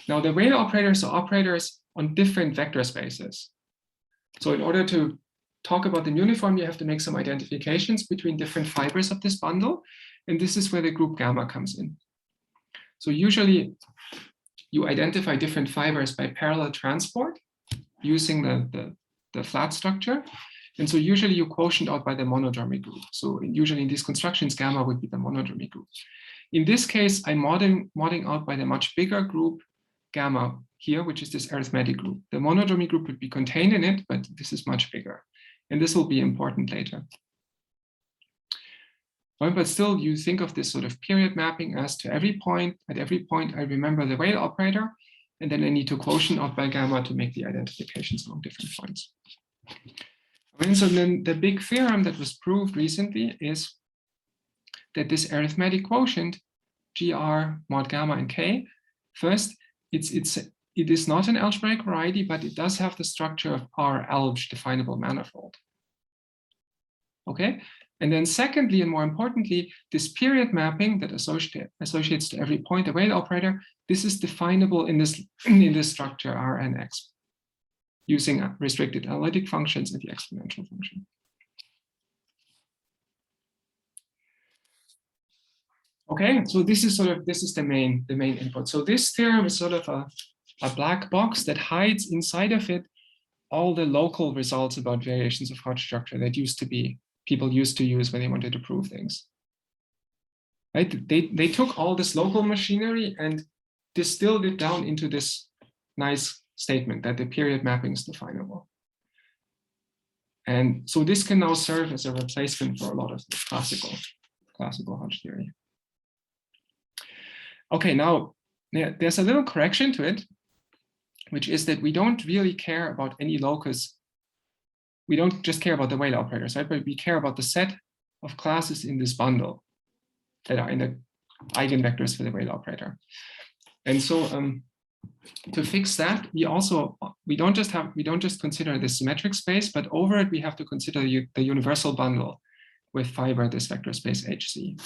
Now the Weyl operators are operators on different vector spaces. So in order to talk about the uniform, you have to make some identifications between different fibers of this bundle. And this is where the group gamma comes in. So usually you identify different fibers by parallel transport using the flat structure. And so usually you quotient out by the monodromy group. So usually in these constructions, gamma would be the monodromy group. In this case, I'm modding out by the much bigger group gamma here, which is this arithmetic group. The monodromy group would be contained in it, but this is much bigger. And this will be important later. But still, you think of this sort of period mapping as to every point. At every point, I remember the Weyl operator, and then I need to quotient out by gamma to make the identifications among different points. And so then the big theorem that was proved recently is that this arithmetic quotient, GR mod gamma and K, first, it is not an algebraic variety, but it does have the structure of our alge definable manifold. Okay, and then secondly, and more importantly, this period mapping that associates to every point the Weyl operator, this is definable in this structure Rnx using restricted analytic functions and the exponential function. Okay, so this is the main input. So this theorem is sort of a black box that hides inside of it all the local results about variations of Hodge structure that people used to use when they wanted to prove things. Right? They took all this local machinery and distilled it down into this nice statement that the period mapping is definable. And so this can now serve as a replacement for a lot of the classical Hodge theory. Okay, now there's a little correction to it, which is that we don't really care about any locus. We don't just care about the Weyl operators, right? But we care about the set of classes in this bundle that are in the eigenvectors for the Weyl operator. And so to fix that, we don't just consider the symmetric space, but over it we have to consider the universal bundle. with fiber this vector space HC.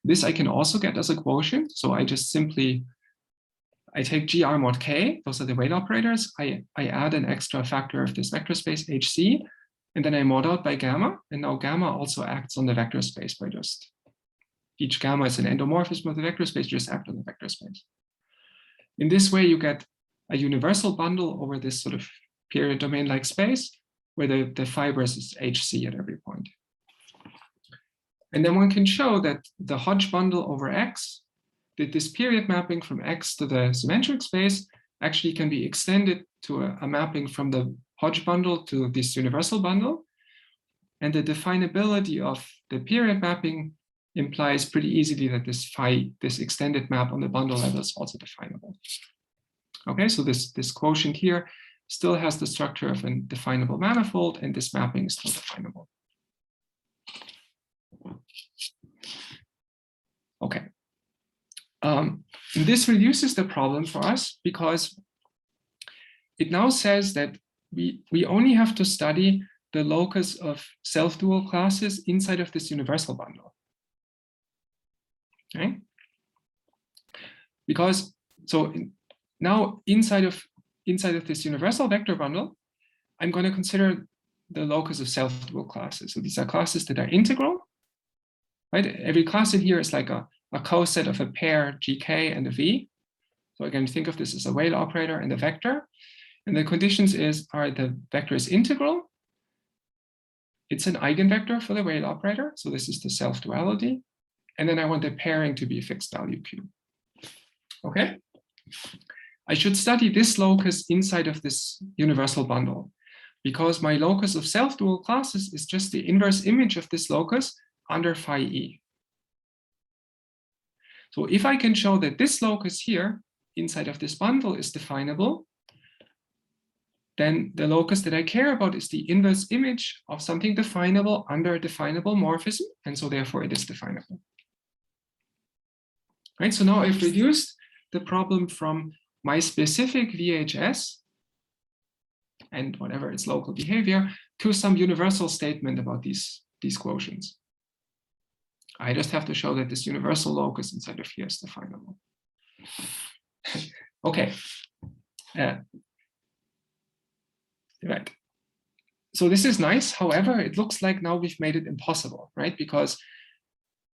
This I can also get as a quotient. So I just simply, I take GR mod K, those are the Weyl operators. I add an extra factor of this vector space HC, and then I mod out by gamma. And now gamma also acts on the vector space by just, each gamma is an endomorphism of the vector space, just act on the vector space. In this way, you get a universal bundle over this sort of period domain-like space, where the fibers is HC at every point. And then one can show that the Hodge bundle over X, that this period mapping from X to the symmetric space actually can be extended to a mapping from the Hodge bundle to this universal bundle. And the definability of the period mapping implies pretty easily that this extended map on the bundle level is also definable. Okay, so this quotient here still has the structure of a definable manifold, and this mapping is still definable. Okay. This reduces the problem for us because it now says that we only have to study the locus of self-dual classes inside of this universal bundle. Okay? Because now inside of this universal vector bundle, I'm going to consider the locus of self-dual classes. So these are classes that are integral, right? Every class in here is like a coset of a pair GK and a V. So again, think of this as a Weyl operator and a vector. And the conditions are the vector is integral. It's an eigenvector for the Weyl operator. So this is the self-duality. And then I want the pairing to be a fixed value Q. Okay. I should study this locus inside of this universal bundle because my locus of self-dual classes is just the inverse image of this locus under phi E. So if I can show that this locus here inside of this bundle is definable, then the locus that I care about is the inverse image of something definable under a definable morphism, and so therefore it is definable. Right, so now I've reduced the problem from my specific VHS and whatever its local behavior to some universal statement about these quotients. I just have to show that this universal locus inside of here is definable. Okay. Right. So this is nice. However, it looks like now we've made it impossible, right? Because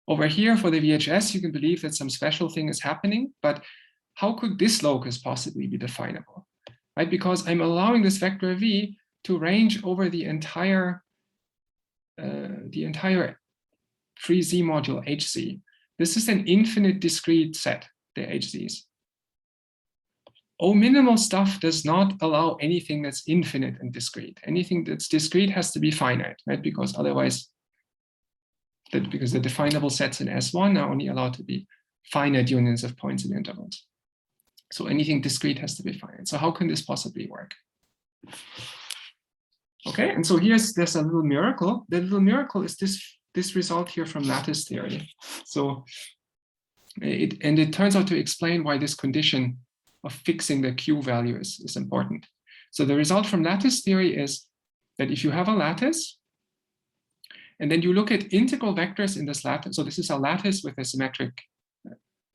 over here for the VHS, you can believe that some special thing is happening, but how could this locus possibly be definable, right? Because I'm allowing this vector V to range over the entire free Z module HZ. This is an infinite discrete set, the HZs. Minimal stuff does not allow anything that's infinite and discrete. Anything that's discrete has to be finite, right? Because otherwise, because the definable sets in S1 are only allowed to be finite unions of points and intervals. So anything discrete has to be finite. So how can this possibly work? Okay, and so there's a little miracle. The little miracle is this result here from lattice theory. So it turns out to explain why this condition of fixing the Q value is important. So the result from lattice theory is that if you have a lattice, and then you look at integral vectors in this lattice, so this is a lattice with a symmetric,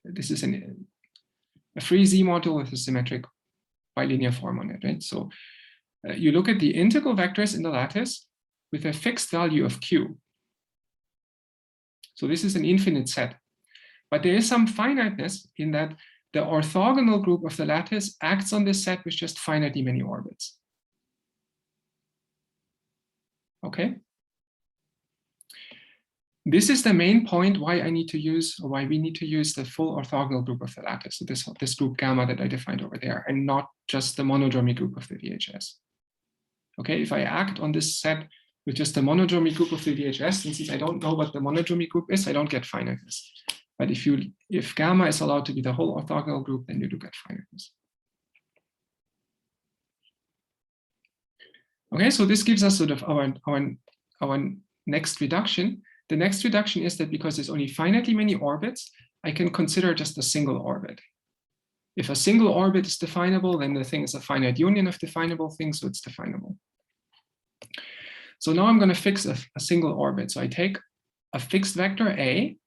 this is a free Z module with a symmetric bilinear form on it, right? So you look at the integral vectors in the lattice with a fixed value of Q. So this is an infinite set. But there is some finiteness in that the orthogonal group of the lattice acts on this set with just finitely many orbits. Okay. This is the main point why I need to use, or why we need to use the full orthogonal group of the lattice, so this group gamma that I defined over there, and not just the monodromy group of the VHS. Okay, if I act on this set with just the monodromy group of the VHS, and since I don't know what the monodromy group is, I don't get finiteness. But if gamma is allowed to be the whole orthogonal group, then you do get finiteness. Okay, so this gives us sort of our next reduction. The next reduction is that because there's only finitely many orbits, I can consider just a single orbit. If a single orbit is definable, then the thing is a finite union of definable things, so it's definable. So now I'm going to fix a single orbit. So I take a fixed vector A,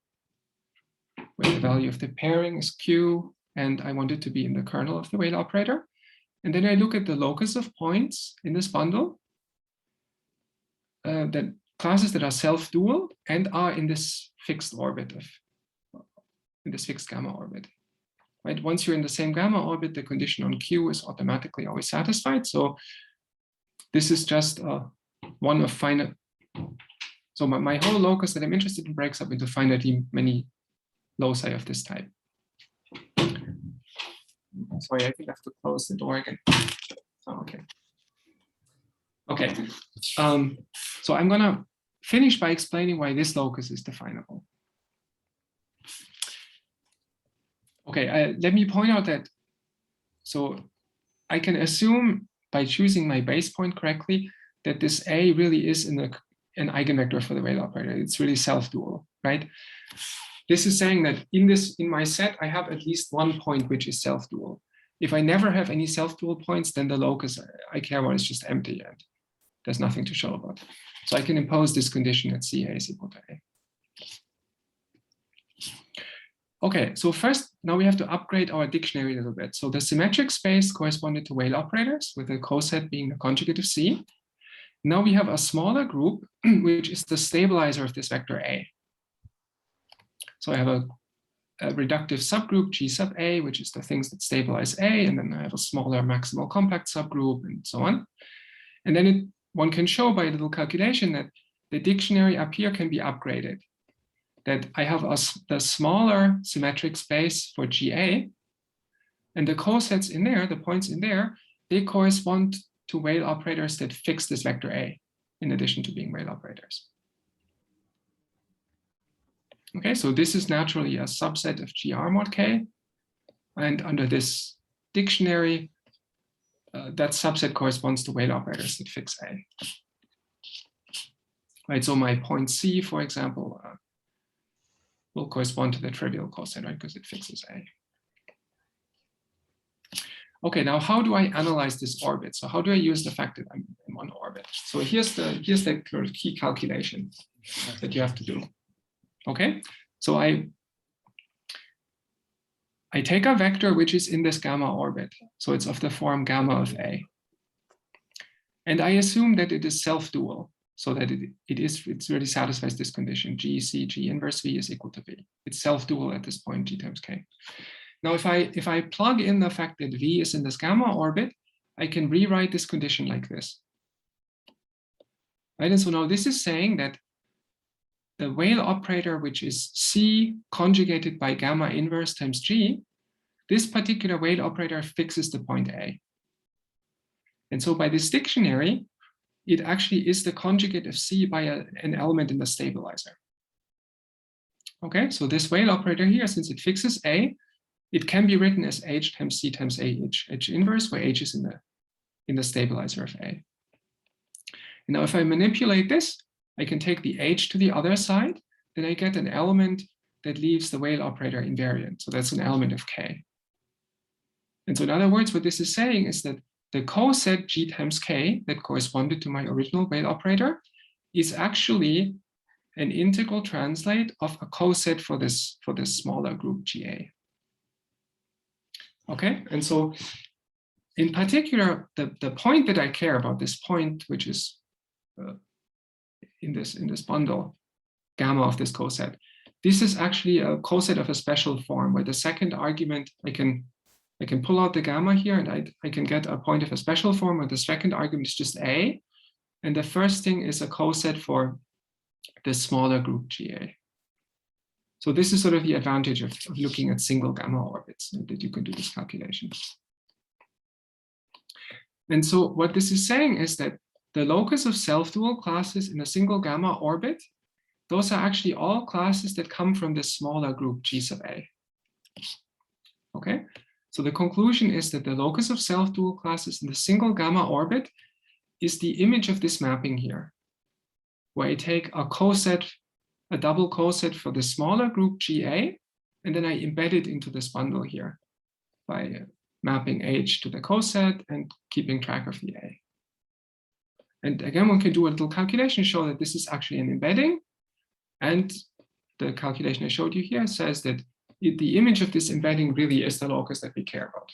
where the value of the pairing is Q, and I want it to be in the kernel of the Weyl operator. And then I look at the locus of points in this bundle, that classes that are self-dual and are in this fixed orbit in this fixed gamma orbit. Right? Once you're in the same gamma orbit, the condition on Q is automatically always satisfied. So this is just one of finite. So my whole locus that I'm interested in breaks up into finitely many loci of this type. Sorry, I think I have to close the door again. Oh, okay. Okay. So I'm gonna finish by explaining why this locus is definable. Okay, let me point out that, so I can assume by choosing my base point correctly that this A really is an eigenvector for the Weyl operator. It's really self-dual, right? This is saying that in my set, I have at least one point which is self-dual. If I never have any self-dual points, then the locus I care about is just empty and there's nothing to show about. So I can impose this condition that CA is equal to A. Okay, so first, now we have to upgrade our dictionary a little bit. So the symmetric space corresponded to Weyl operators, with the coset being the conjugate of C. Now we have a smaller group, which is the stabilizer of this vector A. So I have a reductive subgroup G sub A, which is the things that stabilize A, and then I have a smaller maximal compact subgroup and so on. And then one can show by a little calculation that the dictionary up here can be upgraded. That I have the smaller symmetric space for GA, and the cosets in there, the points in there, they correspond to Weyl operators that fix this vector A, in addition to being Weyl operators. Okay, so this is naturally a subset of GR mod K, and under this dictionary, that subset corresponds to Weyl operators that fix A. Right, so my point C, for example, will correspond to the trivial coset, right, because it fixes A. Okay, now how do I analyze this orbit? So how do I use the fact that I'm in one orbit? So here's the key calculation that you have to do. Okay, so I take a vector which is in this gamma orbit. So it's of the form gamma of A. And I assume that it is self-dual, so that it really satisfies this condition, G, C, G inverse V is equal to V. It's self-dual at this point, G times K. Now, if I plug in the fact that V is in this gamma orbit, I can rewrite this condition like this. Right, and so now this is saying that the Weyl operator, which is C conjugated by gamma inverse times G, this particular Weyl operator fixes the point A. And so by this dictionary, it actually is the conjugate of C by an element in the stabilizer. Okay, so this Weyl operator here, since it fixes A, it can be written as H times C times A, H inverse, where H is in the stabilizer of A. And now if I manipulate this, I can take the H to the other side, then I get an element that leaves the Weyl operator invariant. So that's an element of K. And so in other words, what this is saying is that the coset G times K that corresponded to my original Weyl operator is actually an integral translate of a coset for this smaller group GA. Okay, and so in particular, the point that I care about, this point which is in this bundle, gamma of this coset, this is actually a coset of a special form where the second argument, I can pull out the gamma here and I can get a point of a special form where the second argument is just A, and the first thing is a coset for the smaller group GA. So this is sort of the advantage of looking at single gamma orbits, that you can do this calculation. And so what this is saying is that the locus of self-dual classes in a single gamma orbit, those are actually all classes that come from this smaller group G sub A. Okay, so the conclusion is that the locus of self-dual classes in the single gamma orbit is the image of this mapping here, where I take a coset, a double coset for the smaller group GA, and then I embed it into this bundle here by mapping H to the coset and keeping track of the A. And again, one can do a little calculation, show that this is actually an embedding. And the calculation I showed you here says that the image of this embedding really is the locus that we care about.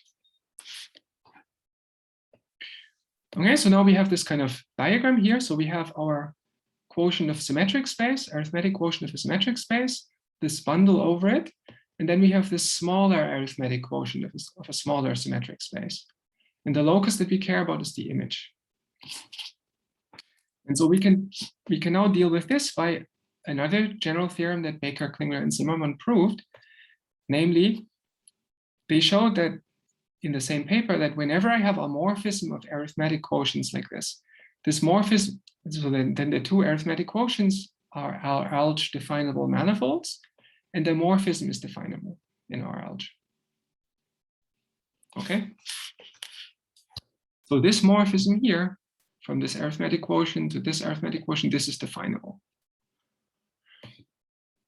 Okay, so now we have this kind of diagram here. So we have our quotient of symmetric space, arithmetic quotient of a symmetric space, this bundle over it. And then we have this smaller arithmetic quotient of a smaller symmetric space. And the locus that we care about is the image. And so we can now deal with this by another general theorem that Baker, Klingler, and Zimmermann proved. Namely, they showed that in the same paper that whenever I have a morphism of arithmetic quotients like this morphism, so then the two arithmetic quotients are our Alge definable manifolds, and the morphism is definable in our Alge. Okay. So this morphism here, from this arithmetic quotient to this arithmetic quotient, this is definable.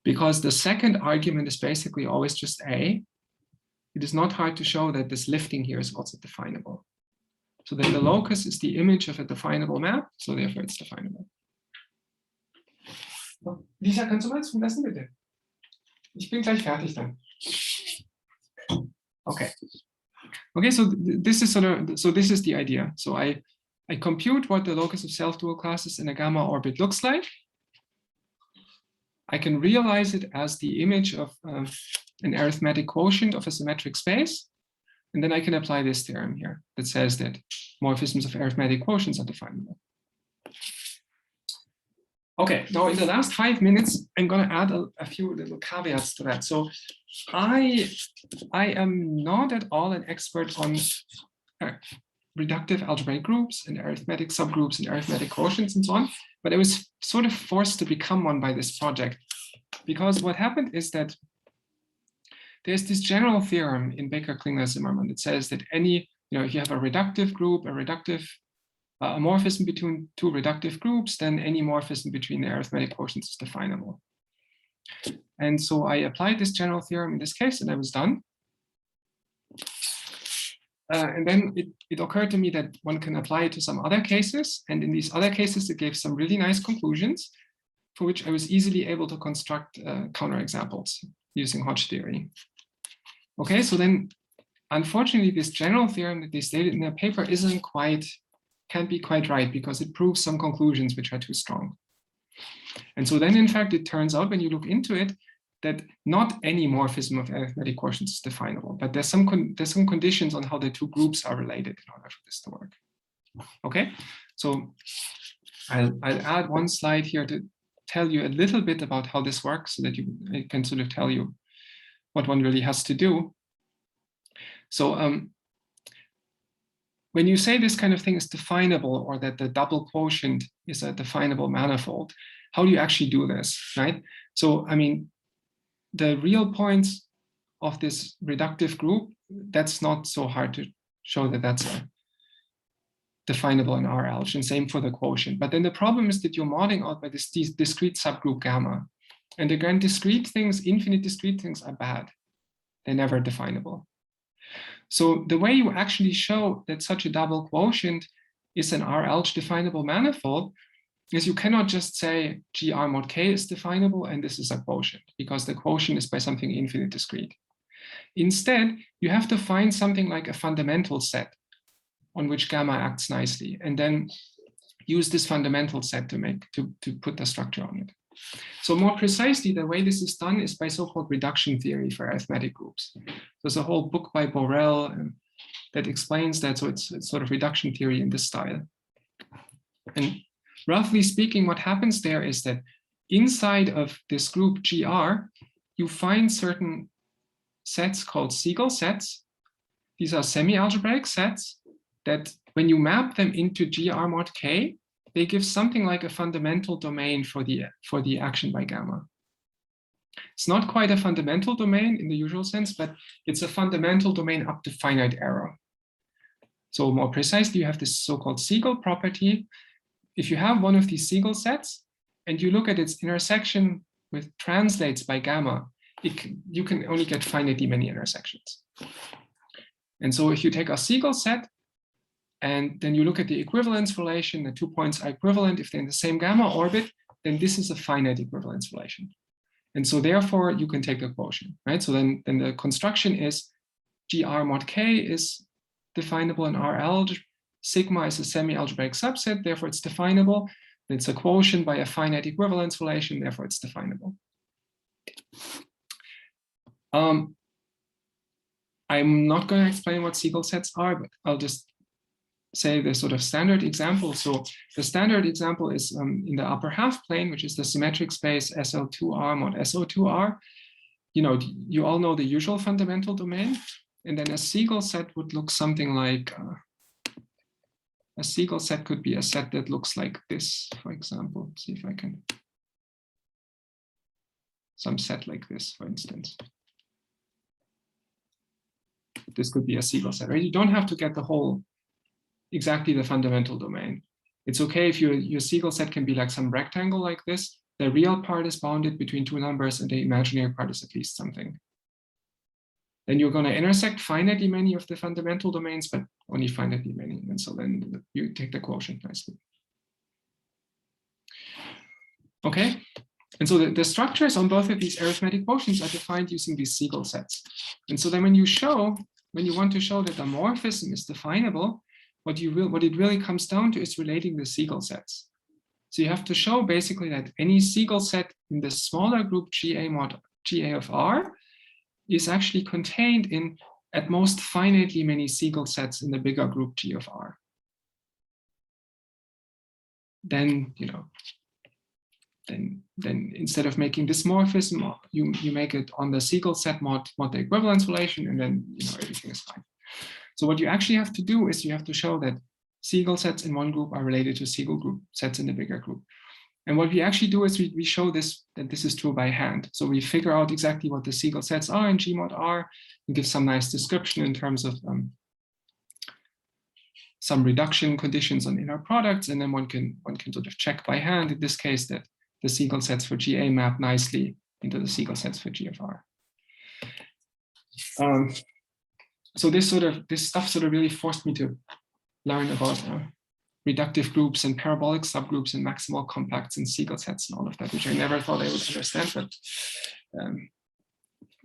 Because the second argument is basically always just A, it is not hard to show that this lifting here is also definable. So then the locus is the image of a definable map, so therefore it's definable. Lisa, kannst du mal zum Lassen, bitte? Ich bin gleich fertig dann. Okay. Okay, so this is this is the idea. So I compute what the locus of self-dual classes in a gamma orbit looks like. I can realize it as the image of an arithmetic quotient of a symmetric space. And then I can apply this theorem here that says that morphisms of arithmetic quotients are definable. Okay, now in the last 5 minutes, I'm going to add a few little caveats to that. So I am not at all an expert on reductive algebraic groups and arithmetic subgroups and arithmetic quotients and so on, but I was sort of forced to become one by this project, because what happened is that there's this general theorem in Baker, Klingler, Zimmermann that says that any, if you have a reductive group, a morphism between two reductive groups, then any morphism between the arithmetic quotients is definable. And so I applied this general theorem in this case, and I was done. And then it occurred to me that one can apply it to some other cases. And in these other cases, it gave some really nice conclusions for which I was easily able to construct counterexamples using Hodge theory. Okay, so then unfortunately, this general theorem that they stated in their paper can't be quite right, because it proves some conclusions which are too strong. And so then, in fact, it turns out when you look into it, that not any morphism of arithmetic quotients is definable, but there's some conditions on how the two groups are related in order for this to work. Okay, so I'll add one slide here to tell you a little bit about how this works, so that I can sort of tell you what one really has to do. So when you say this kind of thing is definable, or that the double quotient is a definable manifold, how do you actually do this, right? So, I mean, the real points of this reductive group, that's not so hard to show that that's definable in our Alge, and same for the quotient. But then the problem is that you're modding out by this discrete subgroup gamma. And again, discrete things, infinite discrete things are bad. They're never definable. So the way you actually show that such a double quotient is an R Alge definable manifold is you cannot just say GR mod K is definable and this is a quotient, because the quotient is by something infinite discrete. Instead, you have to find something like a fundamental set on which gamma acts nicely, and then use this fundamental set to put the structure on it. So more precisely, the way this is done is by so-called reduction theory for arithmetic groups. There's a whole book by Borel that explains that. So it's sort of reduction theory in this style. And roughly speaking, what happens there is that inside of this group GR, you find certain sets called Siegel sets. These are semi-algebraic sets that when you map them into GR mod K, they give something like a fundamental domain for the action by gamma. It's not quite a fundamental domain in the usual sense, but it's a fundamental domain up to finite error. So more precisely, you have this so-called Siegel property. If you have one of these Siegel sets and you look at its intersection with translates by gamma, you can only get finitely many intersections. And so if you take a Siegel set And then you look at the equivalence relation, the 2 points are equivalent. If they're in the same gamma orbit, then this is a finite equivalence relation. And so therefore you can take the quotient, right? So then the construction is GR mod K is definable in RL. Sigma is a semi-algebraic subset, therefore it's definable. It's a quotient by a finite equivalence relation, therefore it's definable. I'm not going to explain what Siegel sets are, but I'll just say the sort of standard example. So the standard example is in the upper half plane, which is the symmetric space SL2R mod SO2R. You know, you all know the usual fundamental domain. And then a Siegel set would look something like, a Siegel set could be a set that looks like this, for example. See if I can, some set like this, for instance. This could be a Siegel set, right? You don't have to get the whole, exactly the fundamental domain. It's okay if your Siegel set can be like some rectangle like this. The real part is bounded between two numbers and the imaginary part is at least something. Then you're going to intersect finitely many of the fundamental domains, but only finitely many. And so then you take the quotient nicely. Okay. And so the structures on both of these arithmetic quotients are defined using these Siegel sets. And so then when you want to show that the morphism is definable, what it really comes down to is relating the Siegel sets. So you have to show basically that any Siegel set in the smaller group GA mod GA of R is actually contained in at most finitely many Siegel sets in the bigger group G of R. Then, you know, then instead of making this morphism, you make it on the Siegel set mod the equivalence relation, and then everything is fine. So what you actually have to do is you have to show that Siegel sets in one group are related to Siegel group sets in the bigger group. And what we actually do is we show this, that this is true by hand. So we figure out exactly what the Siegel sets are in G mod R and give some nice description in terms of some reduction conditions on inner products. And then one can sort of check by hand, in this case, that the Siegel sets for GA map nicely into the Siegel sets for G of R. So this stuff sort of really forced me to learn about reductive groups and parabolic subgroups and maximal compacts and Siegel sets and all of that, which I never thought I would understand. But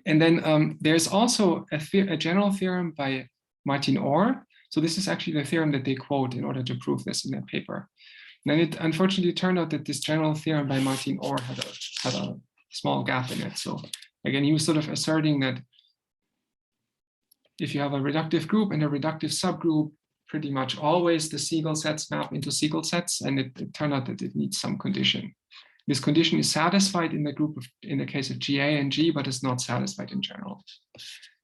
and then there's also a general theorem by Martin Orr. So this is actually the theorem that they quote in order to prove this in their paper. And then it unfortunately turned out that this general theorem by Martin Orr had a small gap in it. So again, he was sort of asserting that if you have a reductive group and a reductive subgroup, pretty much always the Siegel sets map into Siegel sets, and it turned out that it needs some condition. This condition is satisfied in the case of GA and G, but it's not satisfied in general.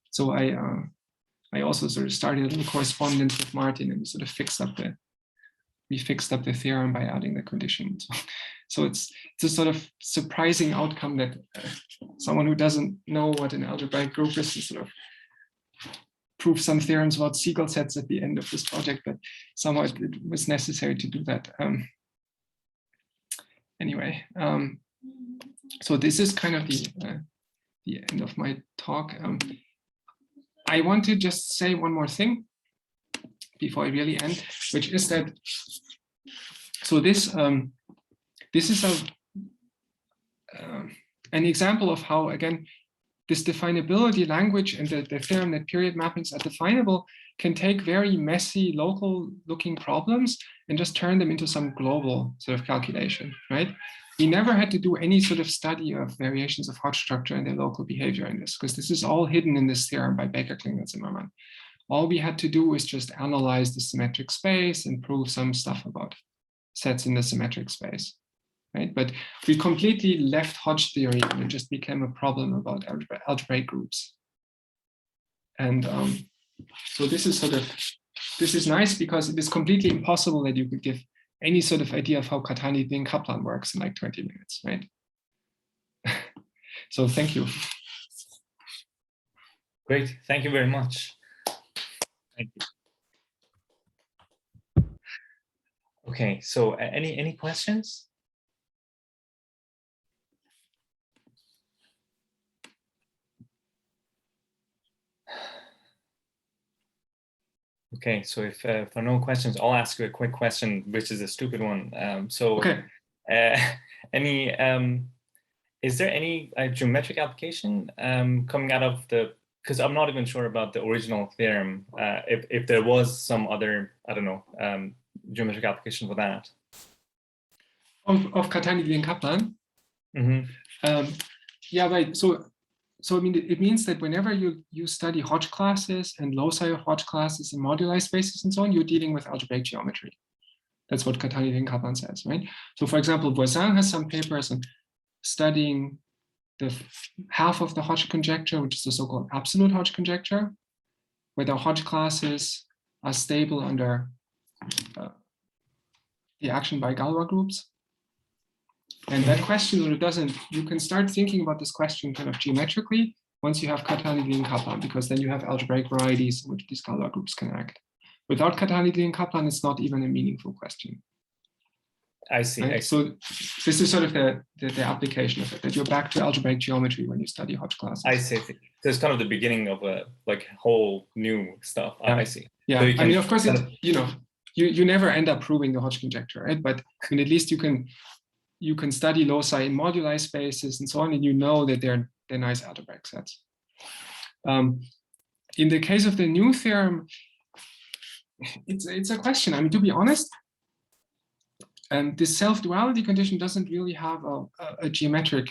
So I also sort of started a little correspondence with Martin, and we sort of fixed up the theorem by adding the conditions. So it's a sort of surprising outcome that someone who doesn't know what an algebraic group is sort of prove some theorems about Siegel sets at the end of this project, but somehow it was necessary to do that. Anyway, so this is kind of the end of my talk. I want to just say one more thing before I really end, which is that, so this is an example of how, again, this definability language and the theorem that period mappings are definable can take very messy local looking problems and just turn them into some global sort of calculation, right? We never had to do any sort of study of variations of Hodge structure and their local behavior in this, because this is all hidden in this theorem by Baker, Klinger, Zimmermann. All we had to do is just analyze the symmetric space and prove some stuff about sets in the symmetric space. Right? But we completely left Hodge theory and it just became a problem about algebraic groups. And so this is nice because it is completely impossible that you could give any sort of idea of how Katanidin Kaplan works in like 20 minutes, right? So thank you. Great, thank you very much. Thank you. Okay, so any questions? Okay, so if for no questions, I'll ask you a quick question, which is a stupid one. Okay. Is there any geometric application coming out of the? Because I'm not even sure about the original theorem. If there was some other, I don't know, geometric application for that. Of Katanidi and Kaplan. Mm-hmm. Yeah, right. So I mean, it means that whenever you study Hodge classes and loci of Hodge classes and moduli spaces and so on, you're dealing with algebraic geometry. That's what Katanidi and Kaplan says, right? So for example, Voisin has some papers on studying the half of the Hodge conjecture, which is the so-called absolute Hodge conjecture, whether Hodge classes are stable under the action by Galois groups. And that question sort of doesn't, you can start thinking about this question kind of geometrically once you have Katanidi and Kaplan, because then you have algebraic varieties in which these Galois groups can act. Without Katanidi and Kaplan, it's not even a meaningful question. I see. Right? I see. So this is sort of the application of it, that you're back to algebraic geometry when you study Hodge classes. I see. So it's kind of the beginning of a like whole new stuff. Yeah. I see. Yeah, So I mean, of course, you never end up proving the Hodge conjecture, right? But I mean, at least you can study loci in moduli spaces and so on, and you know that they're nice algebraic sets. In the case of the new theorem, it's a question. I mean, to be honest, this self-duality condition doesn't really have a geometric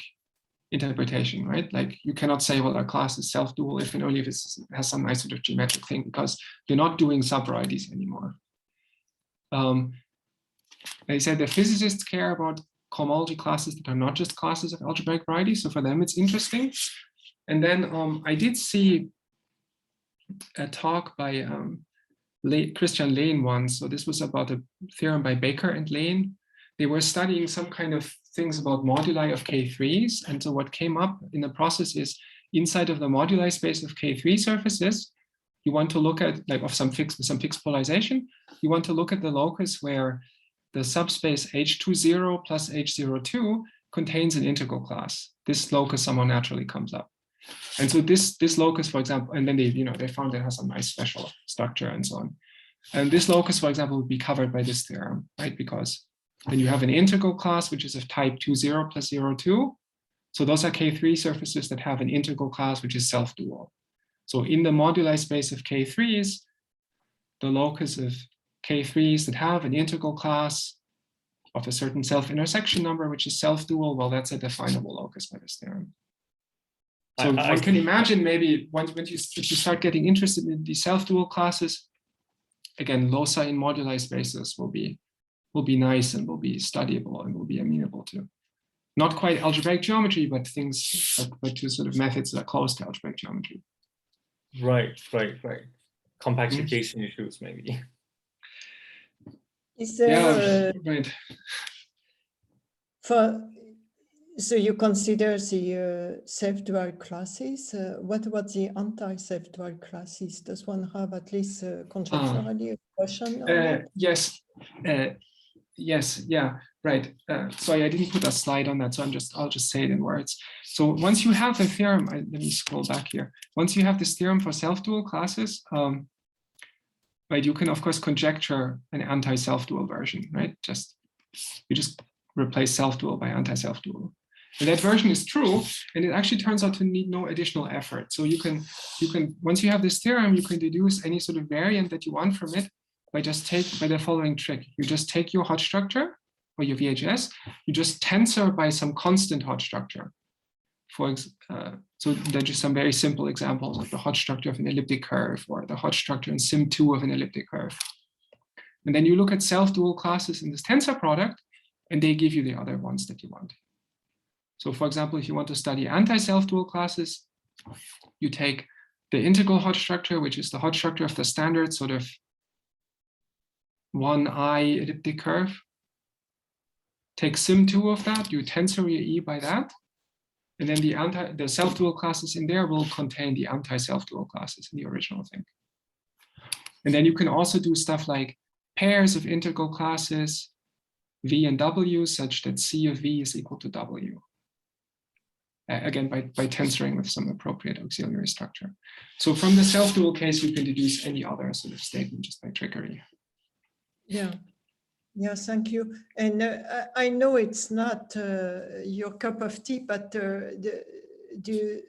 interpretation, right? Like you cannot say, well, our class is self-dual if and only if it has some nice sort of geometric thing, because you're not doing subvarieties anymore. They said the physicists care about cohomology classes that are not just classes of algebraic varieties, so for them it's interesting. And then I did see a talk by Christian Lehn once. So this was about a theorem by Baker and Lehn. They were studying some kind of things about moduli of K3s. And so what came up in the process is inside of the moduli space of K3 surfaces, you want to look at, like, of some fixed polarization, you want to look at the locus where the subspace H20 plus H02 contains an integral class. This locus somehow naturally comes up. And so this locus, for example, and then they found it has some nice special structure and so on. And this locus, for example, would be covered by this theorem, right? Because then you have an integral class, which is of type 20 plus 02. So those are K3 surfaces that have an integral class, which is self-dual. So in the moduli space of K3s, the locus of K3s that have an integral class of a certain self-intersection number, which is self-dual, well, that's a definable locus by this theorem. So one can imagine maybe if you start getting interested in the self-dual classes, again, loci in moduli spaces will be nice and will be studyable and will be amenable to not quite algebraic geometry, but things but to sort of methods that are close to algebraic geometry. Right. Compactification issues, maybe. Is there right. So you consider the self-dual classes. What about the anti-self-dual classes? Does one have at least conjecturally a question on that? Yes. Yes. Yeah. Right. Sorry, I didn't put a slide on that, so I'll just say it in words. So once you have the theorem, let me scroll back here. Once you have this theorem for self-dual classes, right, you can of course conjecture an anti-self-dual version, right? You just replace self-dual by anti-self-dual. And that version is true, and it actually turns out to need no additional effort. So you can once you have this theorem, you can deduce any sort of variant that you want from it by the following trick. You just take your Hodge structure or your VHS, you just tensor by some constant Hodge structure. So there are just some very simple examples of the Hodge structure of an elliptic curve or the Hodge structure in sim2 of an elliptic curve. And then you look at self-dual classes in this tensor product, and they give you the other ones that you want. So for example, if you want to study anti-self-dual classes, you take the integral Hodge structure, which is the Hodge structure of the standard sort of 1I elliptic curve. Take sim2 of that, you tensor your E by that. And then the self-dual classes in there will contain the anti-self-dual classes in the original thing. And then you can also do stuff like pairs of integral classes, V and W, such that C of V is equal to W. again, by tensoring with some appropriate auxiliary structure. So from the self-dual case, you can deduce any other sort of statement just by trickery. Yeah. Yeah, thank you. And I know it's not your cup of tea, but do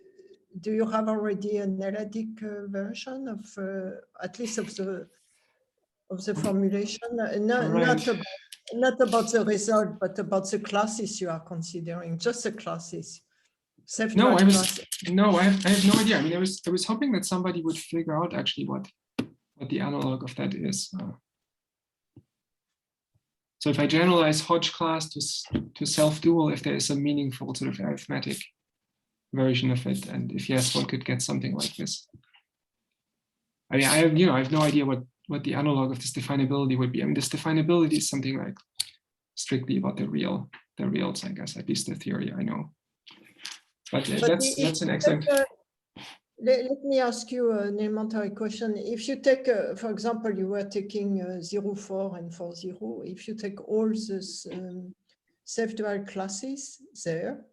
you have already an analytic version of at least of the formulation? Not about the result, but about the classes you are considering, just the classes. No, I have no idea. I mean, I was hoping that somebody would figure out actually what the analog of that is. So if I generalize Hodge class to self-dual, if there is a meaningful sort of arithmetic version of it, and if yes, one could get something like this. I mean, I have no idea what the analog of this definability would be. I mean, this definability is something like strictly about the reals, I guess, at least the theory I know. But that's an excellent. Let me ask you an elementary question. If you take, for example, you were taking 0, 4 and 4, 0. If you take all these self-dual classes there,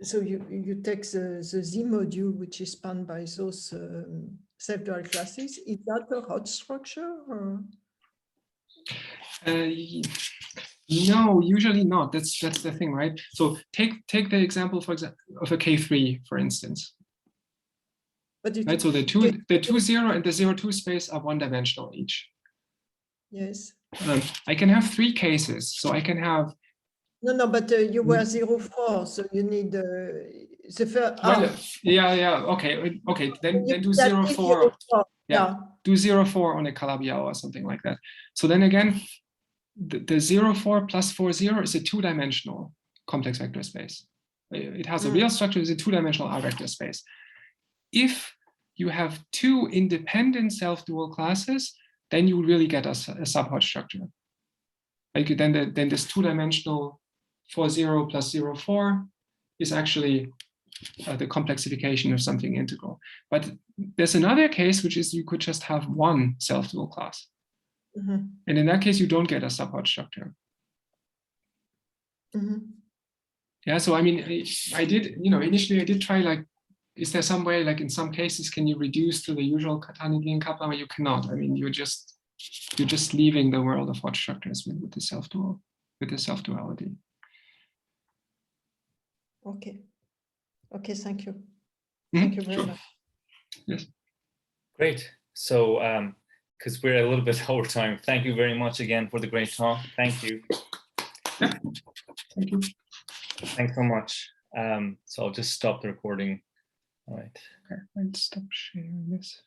so you take the Z module, which is spanned by those self-dual classes. Is that a Hodge structure? Or? No, usually not. That's the thing, right? So take the example, for example, of a K3, for instance. Right. So the 2, 0 and the 0, 2 space are one-dimensional each. Yes. I can have 3 cases. So I can have. No, but you were 0, 4, so you need the first. Well, yeah. Okay. Then do 0, 4. Yeah. Do 0, 4 on a Calabi-Yau or something like that. So then again, the 0, 4 plus 4, 0 is a 2-dimensional complex vector space. It has a real structure, it's a 2-dimensional R vector space. If you have 2 independent self-dual classes, then you really get a sub-Hodge structure. Like then this 2-dimensional 4, 0 plus 0, 4 is actually the complexification of something integral. But there's another case, which is you could just have 1 self-dual class. And in that case, you don't get a sub-Hodge structure. Yeah, so I mean, I did, initially I did try, like, is there some way, like in some cases, can you reduce to the usual Cartesian coupler? But you cannot. I mean, you're just leaving the world of Hodge structures with the self-duality. Okay, thank you. Thank you very much. Yes. Great. So, because we're a little bit over time, thank you very much again for the great talk. Thank you. Yeah. Thank you. Thanks so much. So I'll just stop the recording. All right. Okay, I'll stop sharing this.